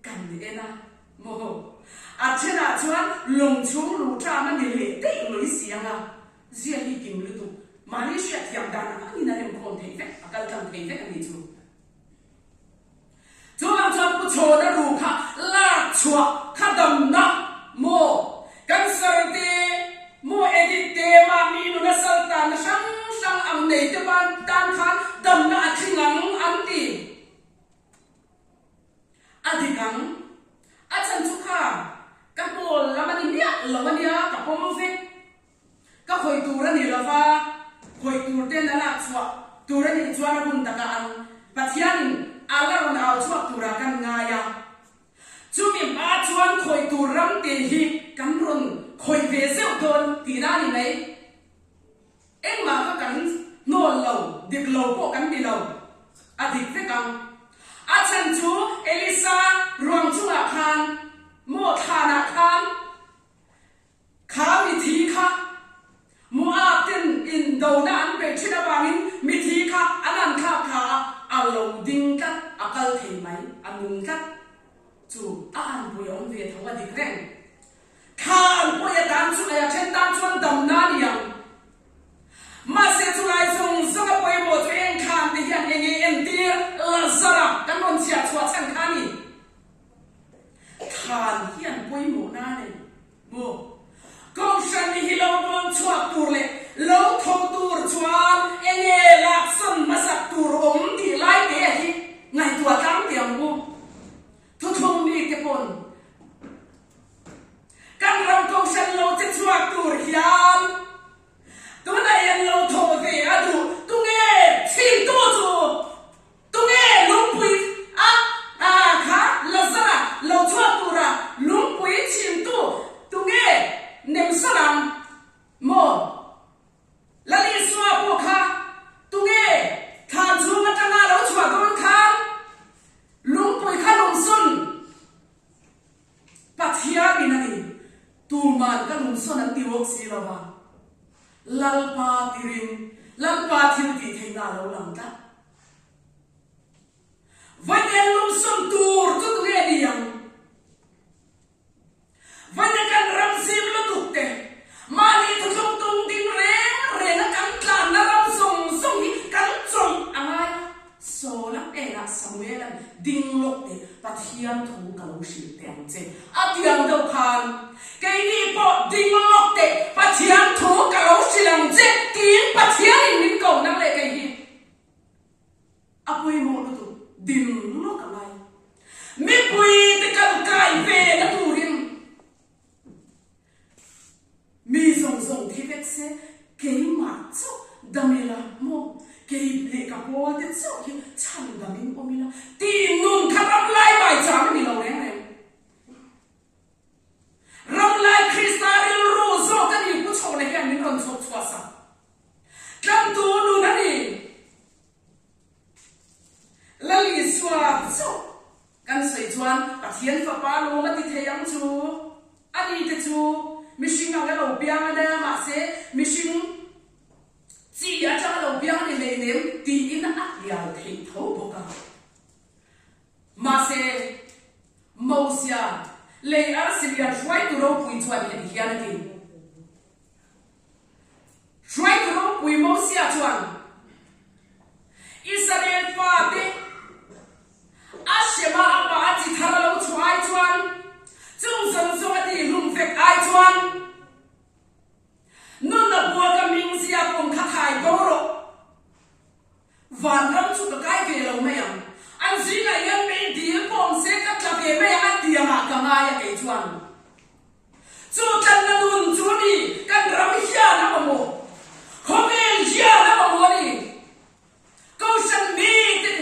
kan ni ena mo a chena chuan long chung lu tra ma ni le te loi sianga zia hi kim lu tu malaysia thiam dan ani na lem khon thei ve akal kam thei ve ani chu cho làm cho不错的路卡拉错卡等那么跟上的么一的的嘛米努那上当上安内的班单看等那听昂安的阿的讲阿陈出卡个波拉嘛你呀拉嘛你呀个波么飞个回头了你了吧回头的那拉错头了你抓了不得个安把天ala ron au chuak tura kan ngaya chumi ma chuan khoi turam te hi kan ron khoi ve zeu don ti na ni nei em ma ka kan no lo dik lo ko kan ti lo adik ve kan a chan chu elisa ruang chunga khan mo thana khan kha mi thi kha mu a tin in do na an pe china bangin mi thi kha anan kha kha along ding kat akal thei mai anung kat chu a an bu yom ve thawa dik reng tur hiam tu na yan lo tho ve adu tu nge chim tu chu tu nge lung pui a kha la zara lo chua tu ra lung pui chim tu nge nem salam mo la li swa po kha tu nge than chu ma tanga lo chua don kha lung pui kha lung sun pathia binani tu man ka lung sun an ti wok si lo ba lalpa tirin lalpa thiu ti theina lo lang ta vanen lung sun tur tu tu nge diang vanen kan ram sim lo tukte mani tu song tung ding re na kan tlan na ram song song hi kan chong angai so la ena samuel ding lok te pathian thu ka lo shi teng che atiang do khan cái đi bộ ding lok te pathian thu ka lo shi lang che tin pathian in min ko nang le cái hi apoi mo lo tu ding lok ka lai mi pui te kan kai ve na tu rin mi zong zong thi vek se ke ma chu damela mo ke le ka po te chu ki chan damin omila ti nun kharap lai bai cham mi lo reng reng ram lai kristaril ru zo ka ni ku chho le hian min ron chok chwa sa kam tu nu na ni la li swa chu kan soi chuan pathian fa pa lo ma ti theyang chu ani te chu mishing ang lo piang na ma se mishing chi ya chang lo piang ni le nem ti in a ya thei tho bo ka ma se mosia le ar silia shwai tu ro pui chuan he hian ti shwai tu ro pui mosia chuan Israel fa te ashema apa chi thara lo chwai chuan chung sang so ti lum fek ai chuan nun na bua ka ming sia pong kha khai go ro van ram chu ka kai ve lo me am an zi na yan me di pom se ka tla ve me a ti ma ka ma ya ke chuan chu kan na nun chu ni kan ram hia na mo ho me hia na mo ni ko san mi te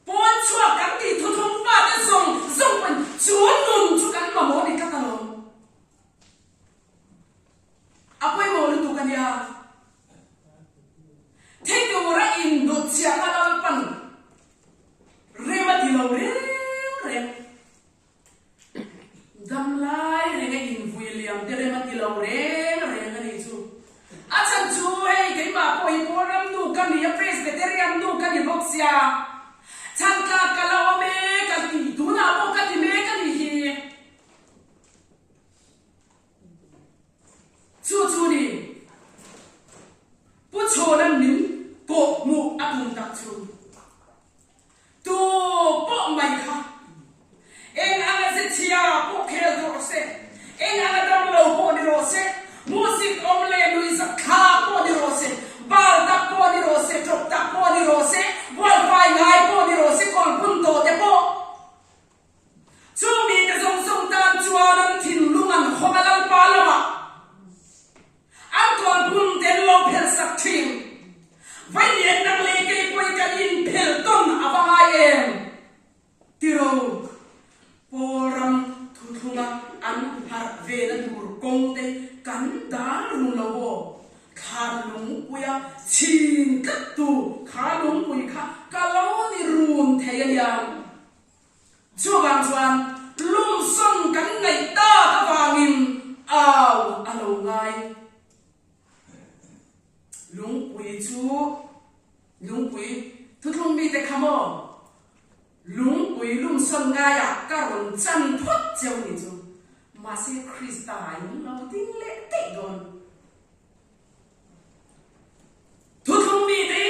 pon chua kan ti thu thong pa te song song pen chuan nun chu kan ma mo ni ka ta lo apoi mo lu tu kan ya take over in do chia ka la pan re ma ti lo re dam lai re nge in William de re ma ti lo re nga ni chu a chan chu hey ke ma poi po ram nu kan ni presbyterian nu kan ni boxia chan ka ka la o me ka ti tu na mo ka ti me ka ni hi chu ni pu cho nam nin ko mu atung tak chu tu po mai kha en anga se chia po khel do se en anga dam lo po ni ro se music omle luisa kha po ni ro se bal ta po ni ro se trop ta po ni ro se wal fai ngai po ni ro se kon pun to te po chu mi te song song tan chuan an thin lungan khomalang pa lama an kon pun te lo phel sak thing vai yen nang le ke poi ka in phel ton avanga em tiro poram thunga an har ve na dur kong te kan dar lu lo bo kha lung puya chin ka tu kha lung pui kha ka lo ni run the ya chu wang chuan lum song kan ngai ta ka wangin aw alo ngai lung pui thu thong mi te khamo lung pui lum son nga ya ka ron chan phot cheu ni chu ma se krista ai lo ting le te don thu thong mi te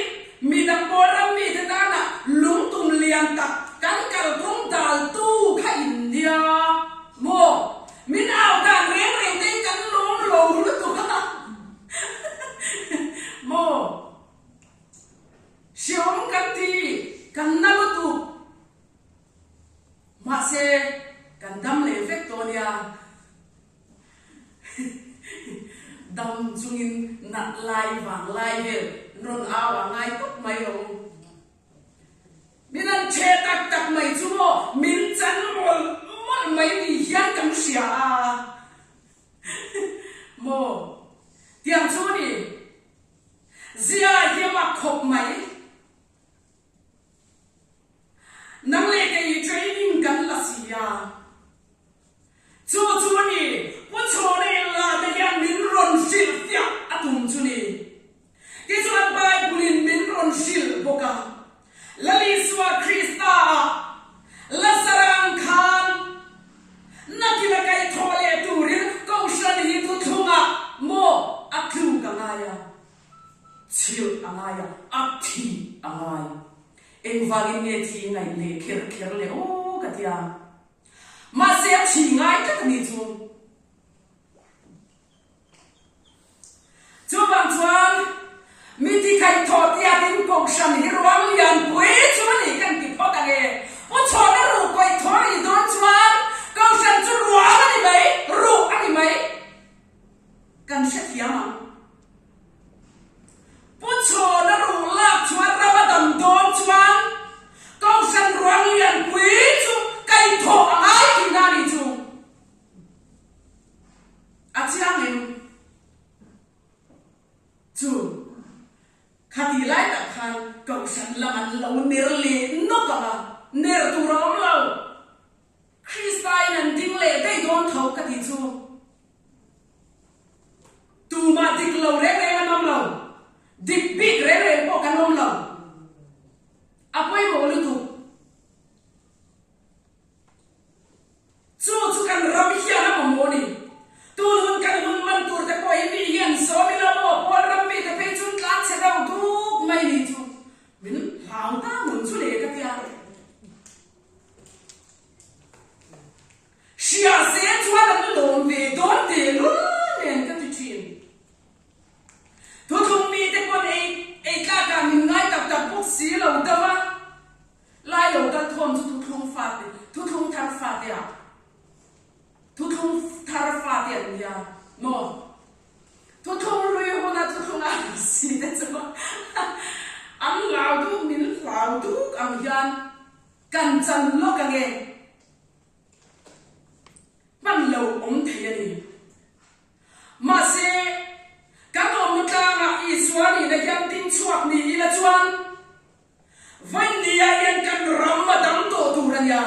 mi da poram mi te ta na lung tum lian ta kan kal kong dal tu kha india mo min aw dan reng reng te kan lung lo lu tu mo siom kan ti kan na lu tu ma se kan dam le vek to nia dam chungin nat lai wang lai ve ron awa ngai tok mai ro minan che tak tak mai chu mo min chan mol mol mai ni hian kam sia mo tiang chu ni zia hiama khop mai nang le ke training kan la sia chu chu ni wo cho le la de hian min ron sil tia atum chu ni ke chu an bai bulin min ron sil boka lali swa krista la sarang khan nakila kai thole turin kaushan hi tu thunga mo aklu kangaya chil angaya akthi angai engwagin nge thi ngai le kher kher le o katia ma se thi ngai ka ni chu chu bang chuan mi ti khai tho tia tin kong shan hi ruang lian pui chu ni kan ti pho ta ge o cho na ru koi tho ni don chuan kong shan chu ruang ani mai ru ani mai kan se thiama pu cho na ru la chuan ra ba dam don chuan kong shan ruang lian pui chu kai tho ai ki na ni chu a chiang em chu khati lai ta khan kong shan la man lo ner le no ka ner tu rom lo kristai nan ding le dai don thau ka ti chu tu ma dik lo re re nam lo dik big re re po ka nom lo apoi mo lu tu chu kan ram hiya na mo ni tu hun kan hun man tur te poi mi hian so mi lo mo pol ram mi te pe chun tlang se rau tu mai ni chu min hang ta mun chu le ka tia shia se chuan an lom ve don te lu nen ka tu chin tu thung mi te pon ei ka ka min ngai tak tak pok si lo da ma lai lo ka thon tu thung fa te tu thung thar fa te a tu thung thar fa te ya no tu thung lui ho na tu thung a si te chu am lao du min lao du am yan kan chan lo ka ge man lo om thei ani ma se ka om ta ma i swani na yan tin chuak ni la chuan van ni ya yan kan ram ma dam to tu ran ya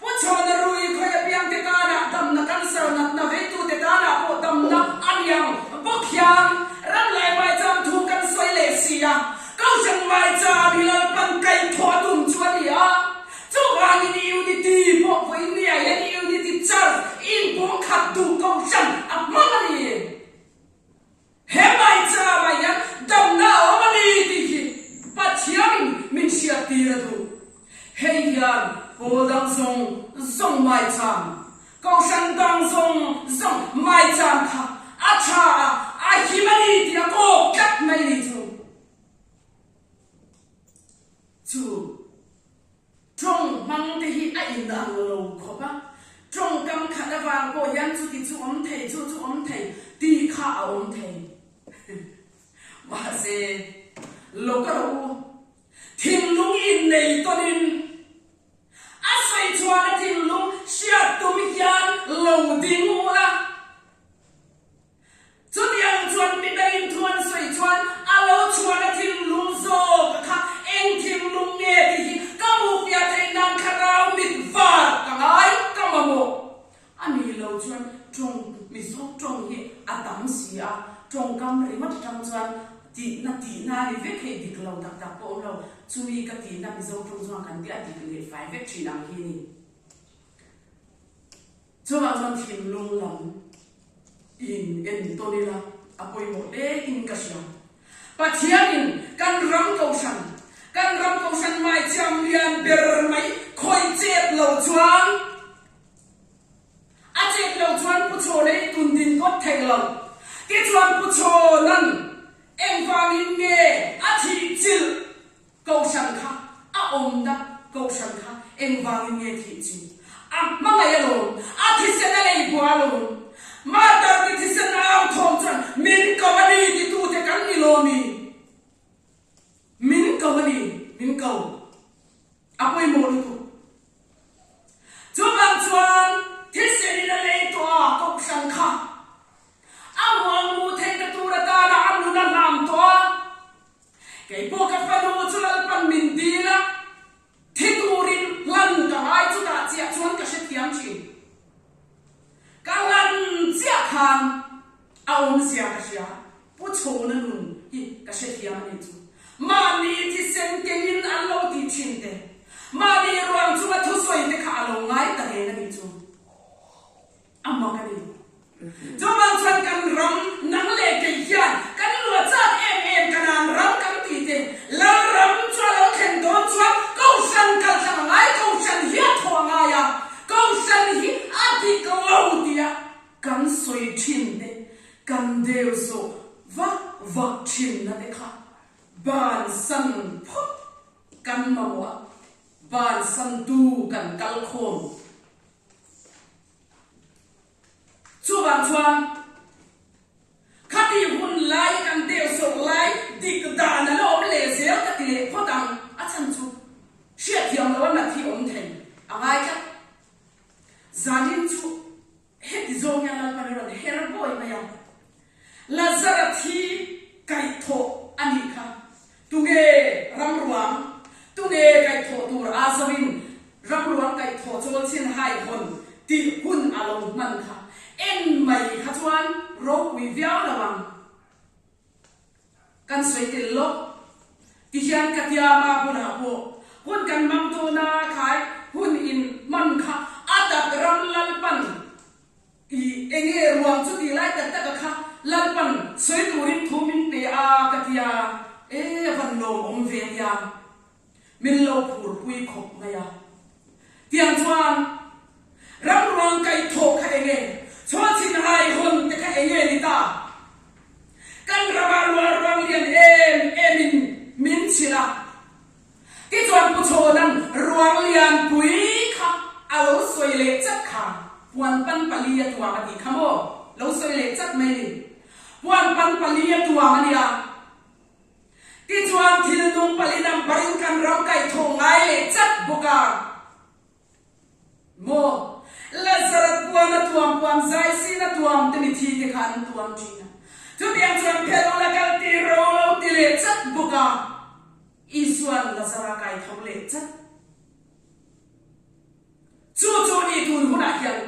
wo chona rui khoi ya piang te ka na dam na kan sar na ve tu te ka na po dam na an yang bo khyang ram lai mai cham thu kan soi le si ya kau jang mai cha bi la pan kai tho tum chuan ya chu wang ni unity po voi ni ya ni unity char in po khat du kong shan ap ma ni he mai cha ba ya dam na o ma ni ti hi pa chiang min sia ti ra du hey yan po dang song mai cham kong shan dang song mai cham kha a cha a hi ma ni ti ko kat mai ni chu trong mang te hi a in ang lo kho ba trong kam kha da wang ko yan chu ti chu om thei chu om thei ti kha a om thei wa se lo ka ro thing lung in nei tonin a sai chua na thing lung sia tu mi yan lo ding ula chu yang chuan mi dai thuan sai chuan a lo chua na thing lung zo ka kha eng thing lung nge ti hi ka mu pia te nan kharau mit va ka ngai ka ma mo ani lo chuan trong mi so trong hi atam sia trong kam ri mat tam chuan ti na ni ve khe dik lo tak tak po lo chui ka ti na mi zo trong chuan kan ti a dik le fai ve chi nang hi ni chuan chuan thim lung lam in en to ni la apoi mo le in ka sia pathianin kan ram ko san mai cham lian ber mai khoi chet lo chuan a chet lo chuan pu cho le tun din ko thei lo ke chuan pu cho nan eng wang in nge a thi chil ko san kha a om da ko san kha eng wang in nge thi chi a ma ngai lo a thi se na le bua lo ma ta ti thi se na au tho lomi min cầu ni min cầu apoi mo lu chu bang chuan thil se ni na le to ko sang kha amang mu the ka tu ra ta na am lu na nam to cái bộ các phần đồ cho là phần mình đi là thế turin lần cả hai chú ta chia chuan cái sự thiam chi các lần chia hàng ông chia cái gì à bút chôn nó luôn cái sự thiam này chú mà đi thì xem cái nhìn ăn lâu thì chín thế mà đi rồi chú là thu xoay thì khá lâu ngay tại đây này chú amma cái gì chú mang sang căn rắm nắng lệ cái gì căn lúa chát em cái nàn rắm căn la ram cho lo khen don cho câu san kal sang ngai câu san hiat thua ngai ya câu san hi ati câu dia kan soi chin de kan deu so va chin na de kha ban san phut kan mawa ban san tu kan kal khom chu ban chuan khati hun lai kan deu so lai dik da na lo le zel ka ti pho dang a chan chu sia thiam lo na thi om thei angai ka zanin chu het zong ya la par ron her boy ma ya lazara thi kai tho ani kha tuge ram ruang tuge kai tho tur azawin ram ruang kai tho chol chin hai hon ti hun along man kha en mai kha chuan ro wi viao lawang kan soi til lo ti hian ka tia ma hun ha po hun kan mam tu na khai hun in man kha atak ram lal pan i enge ruang chu ti lai ta ta kha lal pan soi turin thumin te a ka tia e van no om ve ya min lo phur pui khop ma ya tiang chuan ram ruang kai tho kha enge chho chin hai hun te kha enge ni ta kan rabal warang lian emin min chila ki chuan pu chonan ruang lian pui kha alo soi le chat kha puan pan palia tuwa ma di khamo lo soi le chat mai ni puan pan palia tuwa ma nia ki chuan thil nung palinam barin kan ram kai thongai le chat buka mo lazarat puan tuam puan zai sina tuam teni thi te khan tuam china tu biang chuan phelo la kal ti ro lo ti le chat buka isuan lazara kai thau le chat chu ni tun huna hian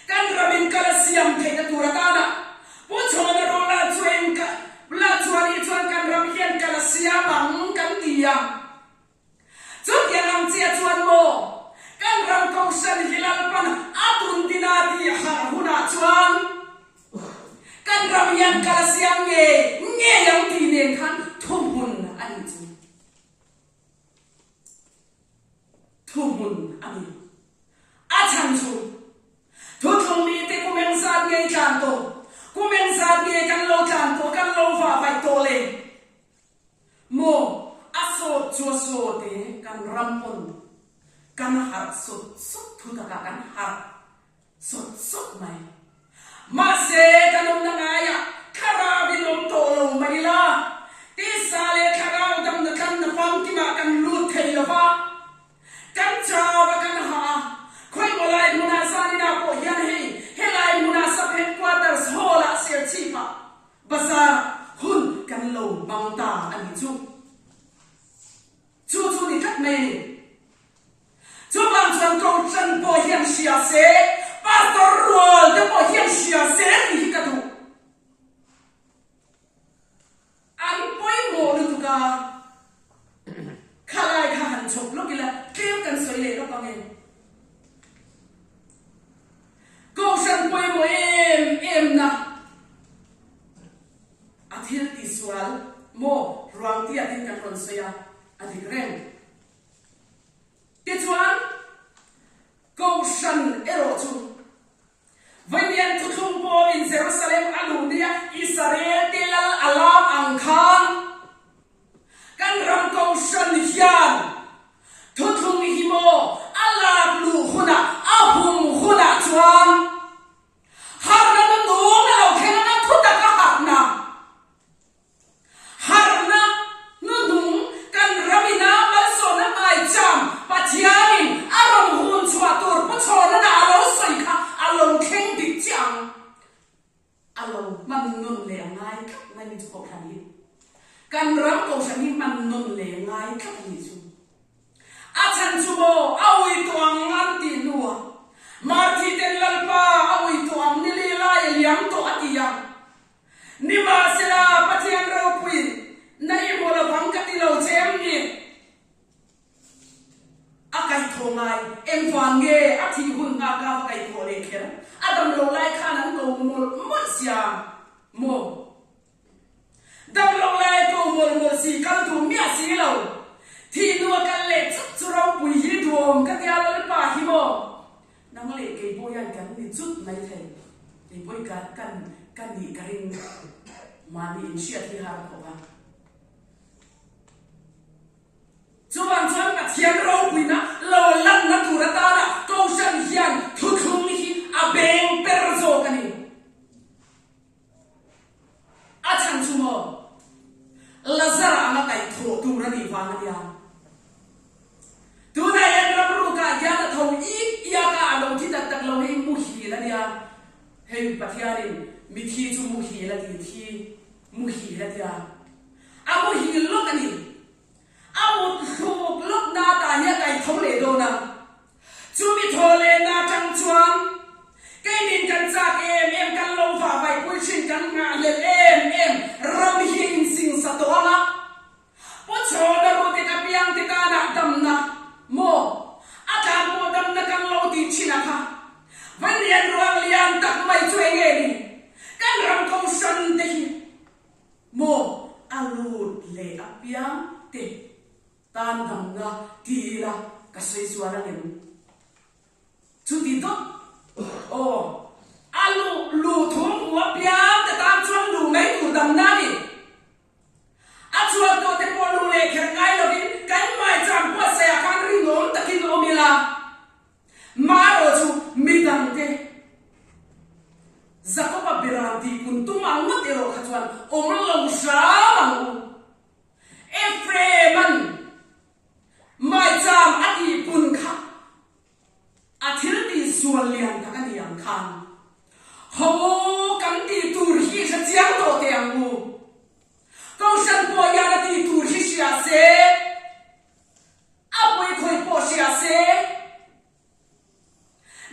kan ramin kala siam thei na turakana po chona ro la chuan ka la chuan I chuan kan ram hian kala siam ang kan tia chu tiang ang chia chuan mo kan ram ko san hilal pan atun dinati har huna chuan kan ram yan kala siam nge yang ti nen khan thum hun ani chu thum hun ani a chan chu thu thum mi te kumen sa nge chan to kumen sa nge kan lo chan to kan lo va vai to le mo aso chu so te kan ram pon kan har sut thu ta kan har sut mai ma se kanom na ngaya karabinom to lo mai la ti sale karau dam na kan na pam ti ma kan lu thei la ba kan cha ba kan ha khoi mo lai muna sa ni na po yan he lai muna sa headquarters hola sel chi pa bazar hun kan lo bang ta ani chu ni kat mai chu bang chuan ko chan po hian sia se pastor rol de po hian sia se ni ka tu an poi mo lu tu ka khalai kha han chok lo kila keu kan soi le lo pa nge ko san poi mo em na athil ti swal mo ruang ti atin kan ron soya adigrem Tichuan ko san ero chu vanian thu thum po in Jerusalem alunia Israel tilal alam angkhan kan ram ko san hian thu thum hi mo alam lu huna ahum huna chuan har na nu na lo khen na thu ta ka hat na man nun le ngai ngai ni ko khani kan ram ko shani man nun le ngai khap ni chu a chan chu mo awi to ang ti nuwa ma ti ten lalpa awi to ang ni le la yam to atiya ni ma sela patian ro pui na i mo la bang ka ti lo chem ni akai thongai em wange athi hun nga ka kai tho le kher adam lo lai khanan ko mo sia mo dam lo lai ko mo si kan tu mia si lo thi nu kan le chu ro pui hi duom ka tia lo pa hi mo nang le ke bo yan kan ni chut mai thai ni boy kan ni karing ma ni sia thi ha ko ba chuan ka thian ro pui na lo lan na tu ra ta na ko san hian thu thung hi a beng per zo kani a chan chu mo lazara na kai tho tu ra ni wa na ya tu na yan ra ru ka ya na thau i ya ka lo thi tak tak lo hi mu hi la ya hei pathiarin mi thi chu mu hi la ti thi mu hi la ya a mu hi lo kani một thuộc lúc na ta nhớ cái thống lệ đồ nào chú mi thô lệ na trăng chuan cái nhìn cần ra em cần lâu và vài cuối chuyện cần ngã lên em ram hiên sinh sa to na bố cho na bố tê cà piang tê cà na đầm na mo à cha bố đầm na cần lâu tí chi na ha vẫn liền ruang lian tắc mày chơi nghe đi cần ram công sân tê mo alut lệ à piang tê tan dam na ti la ka sei suara nem chu ti to o alu lu thum wa pya ta tan chuan lu mai tu dam na ni a chuan to te po lu le kher ngai lo bin kan mai cham po se a kan ri nom ta ki no mi la ma ro chu mi dang te zakoba beranti kun tu ma ma te ro kha chuan om lo sha mang Efreman mai cham ati pun kha athil ti sual lian ta kan yang khan ho kan ti tur hi sa chiang to te ang mu ko san po ya na ti tur hi sia se apoi khoi po sia se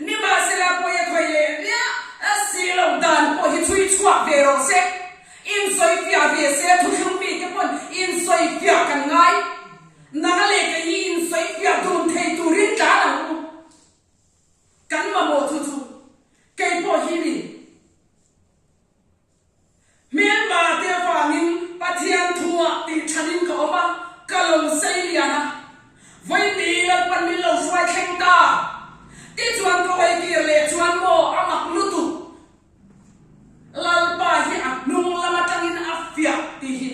ni ma se la po ya khoi le ya a si lo dan po hi chui chua ve ro se in soi fia ve se thu khum mi ke pon in soi fia kan ngai nang le ke in soi fia dun thei tu rin ta na kan ma mo thu thu ke po hi ni mian ma te fa nin pathian thua ti chanin ko ma kalong sei liana voi ni la pan mi lo swai kheng ta ti chuan ko ai ki le chuan mo amak lu tu lal pa hi a nung lama tangin afia ti hi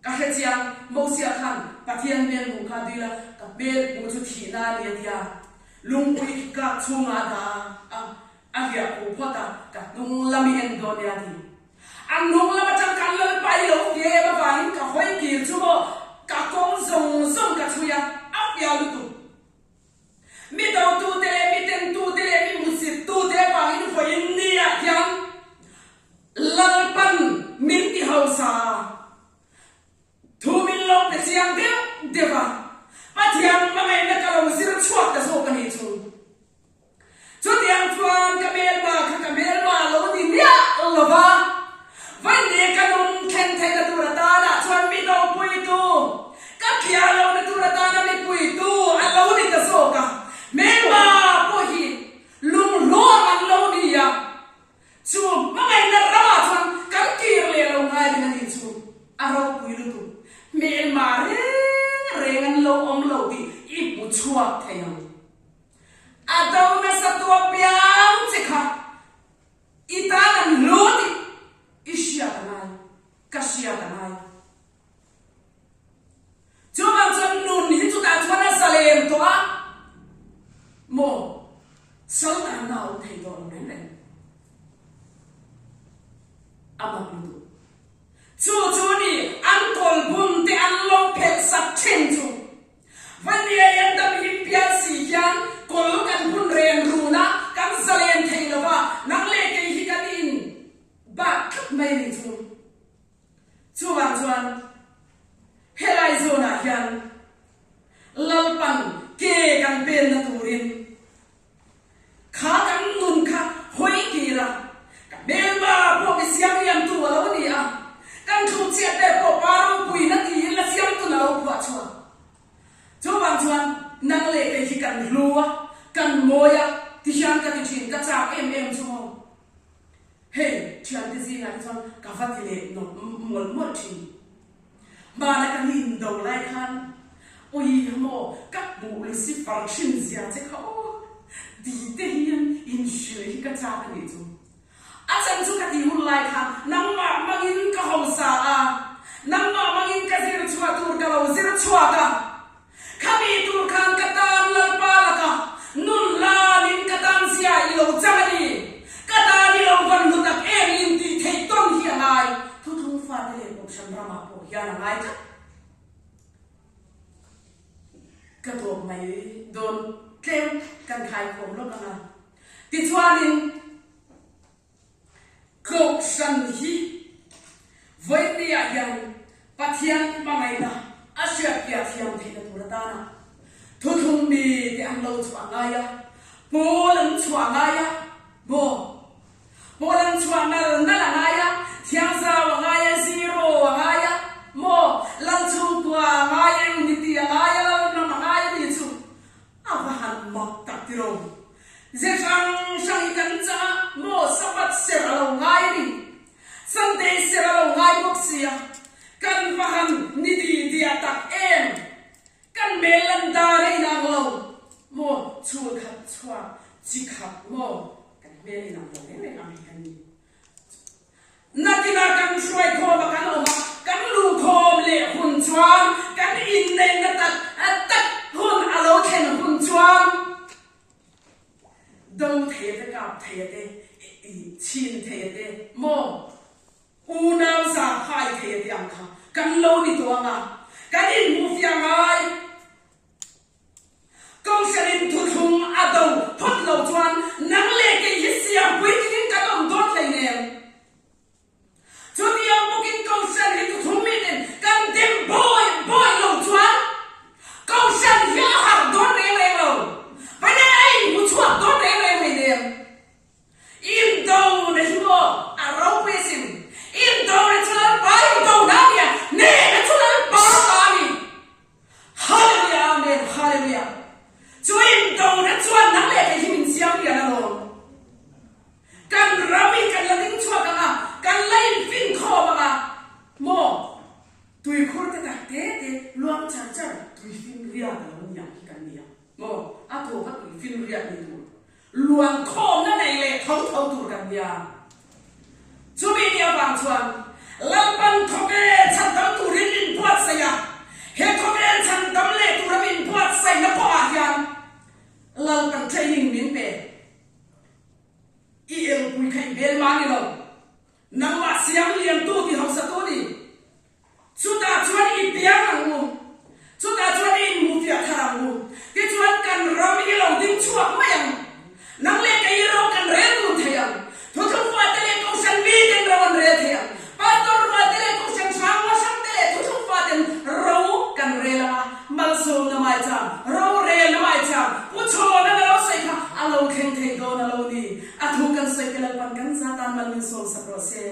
ka he chiang mo sia khan pathian men mu kha dila ka bel mu chu thi na le dia lung pui ka chunga da a hia ko phota ka nung lami en do dia di ang nung lama tang kan lal pai lo ye ba van ka hoi ki chu mo ka kong zong zong ka chu ya afia lu tu mi do tu de mi ten tu de mi mu si tu de ba in foi ni ya yang lalpan min ti hausa thu min lo pe siang de deva pathian ma mai na kalong sir chuak ka so ka ni chu chu tiang chuan ka mel ma lo ni nia lo ba vai ne ka nun khen thai na tu ra ta na chuan mi do pui tu ka khia lo na tu ra ta na mi pui tu a lo ni ka so ka mel ma po hi lung lo an lo ni ya chu ma mai na ra chuan kan ki le lo ngai na ni chu a ro pui lu tu mel ma re ngan lo om lo ti i pu chuak thayang a do na sa tu piang che kha i ta nan lo ti i sia kanai ka sia kanai chu ma chan nun hi chu ta chuan na salem to a mo sal na nau thai do nen nen amang lu chu ni an kol bum te an lo phet sat chen chu van ye yan dam him pian si yan kol kan bun ren ru na kan zalen thei lo ba nang le ke hi kan in ba thian te zi ngai chang ka va ti le no mol mol thi ma na kan in do lai khan oi mo kap bu le si far chin zia che kha o di te hian in shui ka cha ka ni chu a chan chu ka ti hun lai khan nang ma mangin ka hom sa a nang ma mangin ka zir chua tur ka lo zir chua ka khami tur khan ka tan lal pa la ka nun la nin ka tan sia I lo changani ka ta ni lo van nu tak em in ti thei ton hi ngai thu thung fa te le op shan rama po ya na ngai cha ka to mai don tlem kan khai khom lo ka na ti chuanin ko shan hi voi ti ya yang pathian ma ngai na asya pya thiam thei na tur ta na thu thung mi te ang lo chwa ngai ya po lang chwa ngai ya bo Polang chuangal na la ngaya thiang sa wa ngaya zero wa ngaya mo lang chu tua ngaya unity ngaya na ngaya ni chu abahan mak tak tiro ze sang ikan cha mo sabat seralo ngaya ni sante seralo ngaya boksia kan bahan niti dia tak em kan melan dare na lo mo chu khat chua chi khat mo Mary na mo ne na mi kan ni nakina kan shoi kho ba kan oma kan lu khom le hun chuan kan in nei na tak hun alo khen hun chuan dong the te ka the te chin the te mo u nau sa khai the te ang kha kan lo ni to nga kan in mu fia ngai Kong sarin thu thung adau phot lo chuan nang le ke yisia buikin ka dom dot lai ne chutia bukin kong sarin thu thung mi den kan dem boy lo chuan kong san ya har dot le lo ba ne ai mu chua dot le ne in do ne hibo a ro pesin in do ne chula bai do na ya ne chula ba ta ni hallelujah amen hallelujah Chuin dong na chuan nang le ke himin siam ya na lo kan rami kan la ding chua ka kan lain fin kho ba mo tui khur ta te luang char char tui fin ria da lo nya kan nia mo a to ka tui fin ria ni tu luang kho na nei le thau tu kan nia chu mi nia bang chuan lampan thoke chan dam tu rin in puat sa ya he thoke chan dam le tu ramin puat sai na po a hian Lau kan training min pe I el pui khai bel mani lo nang ma siam liam tu ti hausa tu ni chuta chuan I piang ang mu chuta chuan I mu pia tharang mu ti chuan kan ram I lo ding chuak mayang nang le kai ro kan re tu thayang thu thu fa te le kong san bi den ron re thayang pa tor fa te le kong san sang ma sang te le thu thu fa den ro kan re la mal so na mai chang ro re na mai chang cho na lo sai kha alo khen thei do na lo ni a thu kan sai pelal pan kan za tan mal min sol sa pro se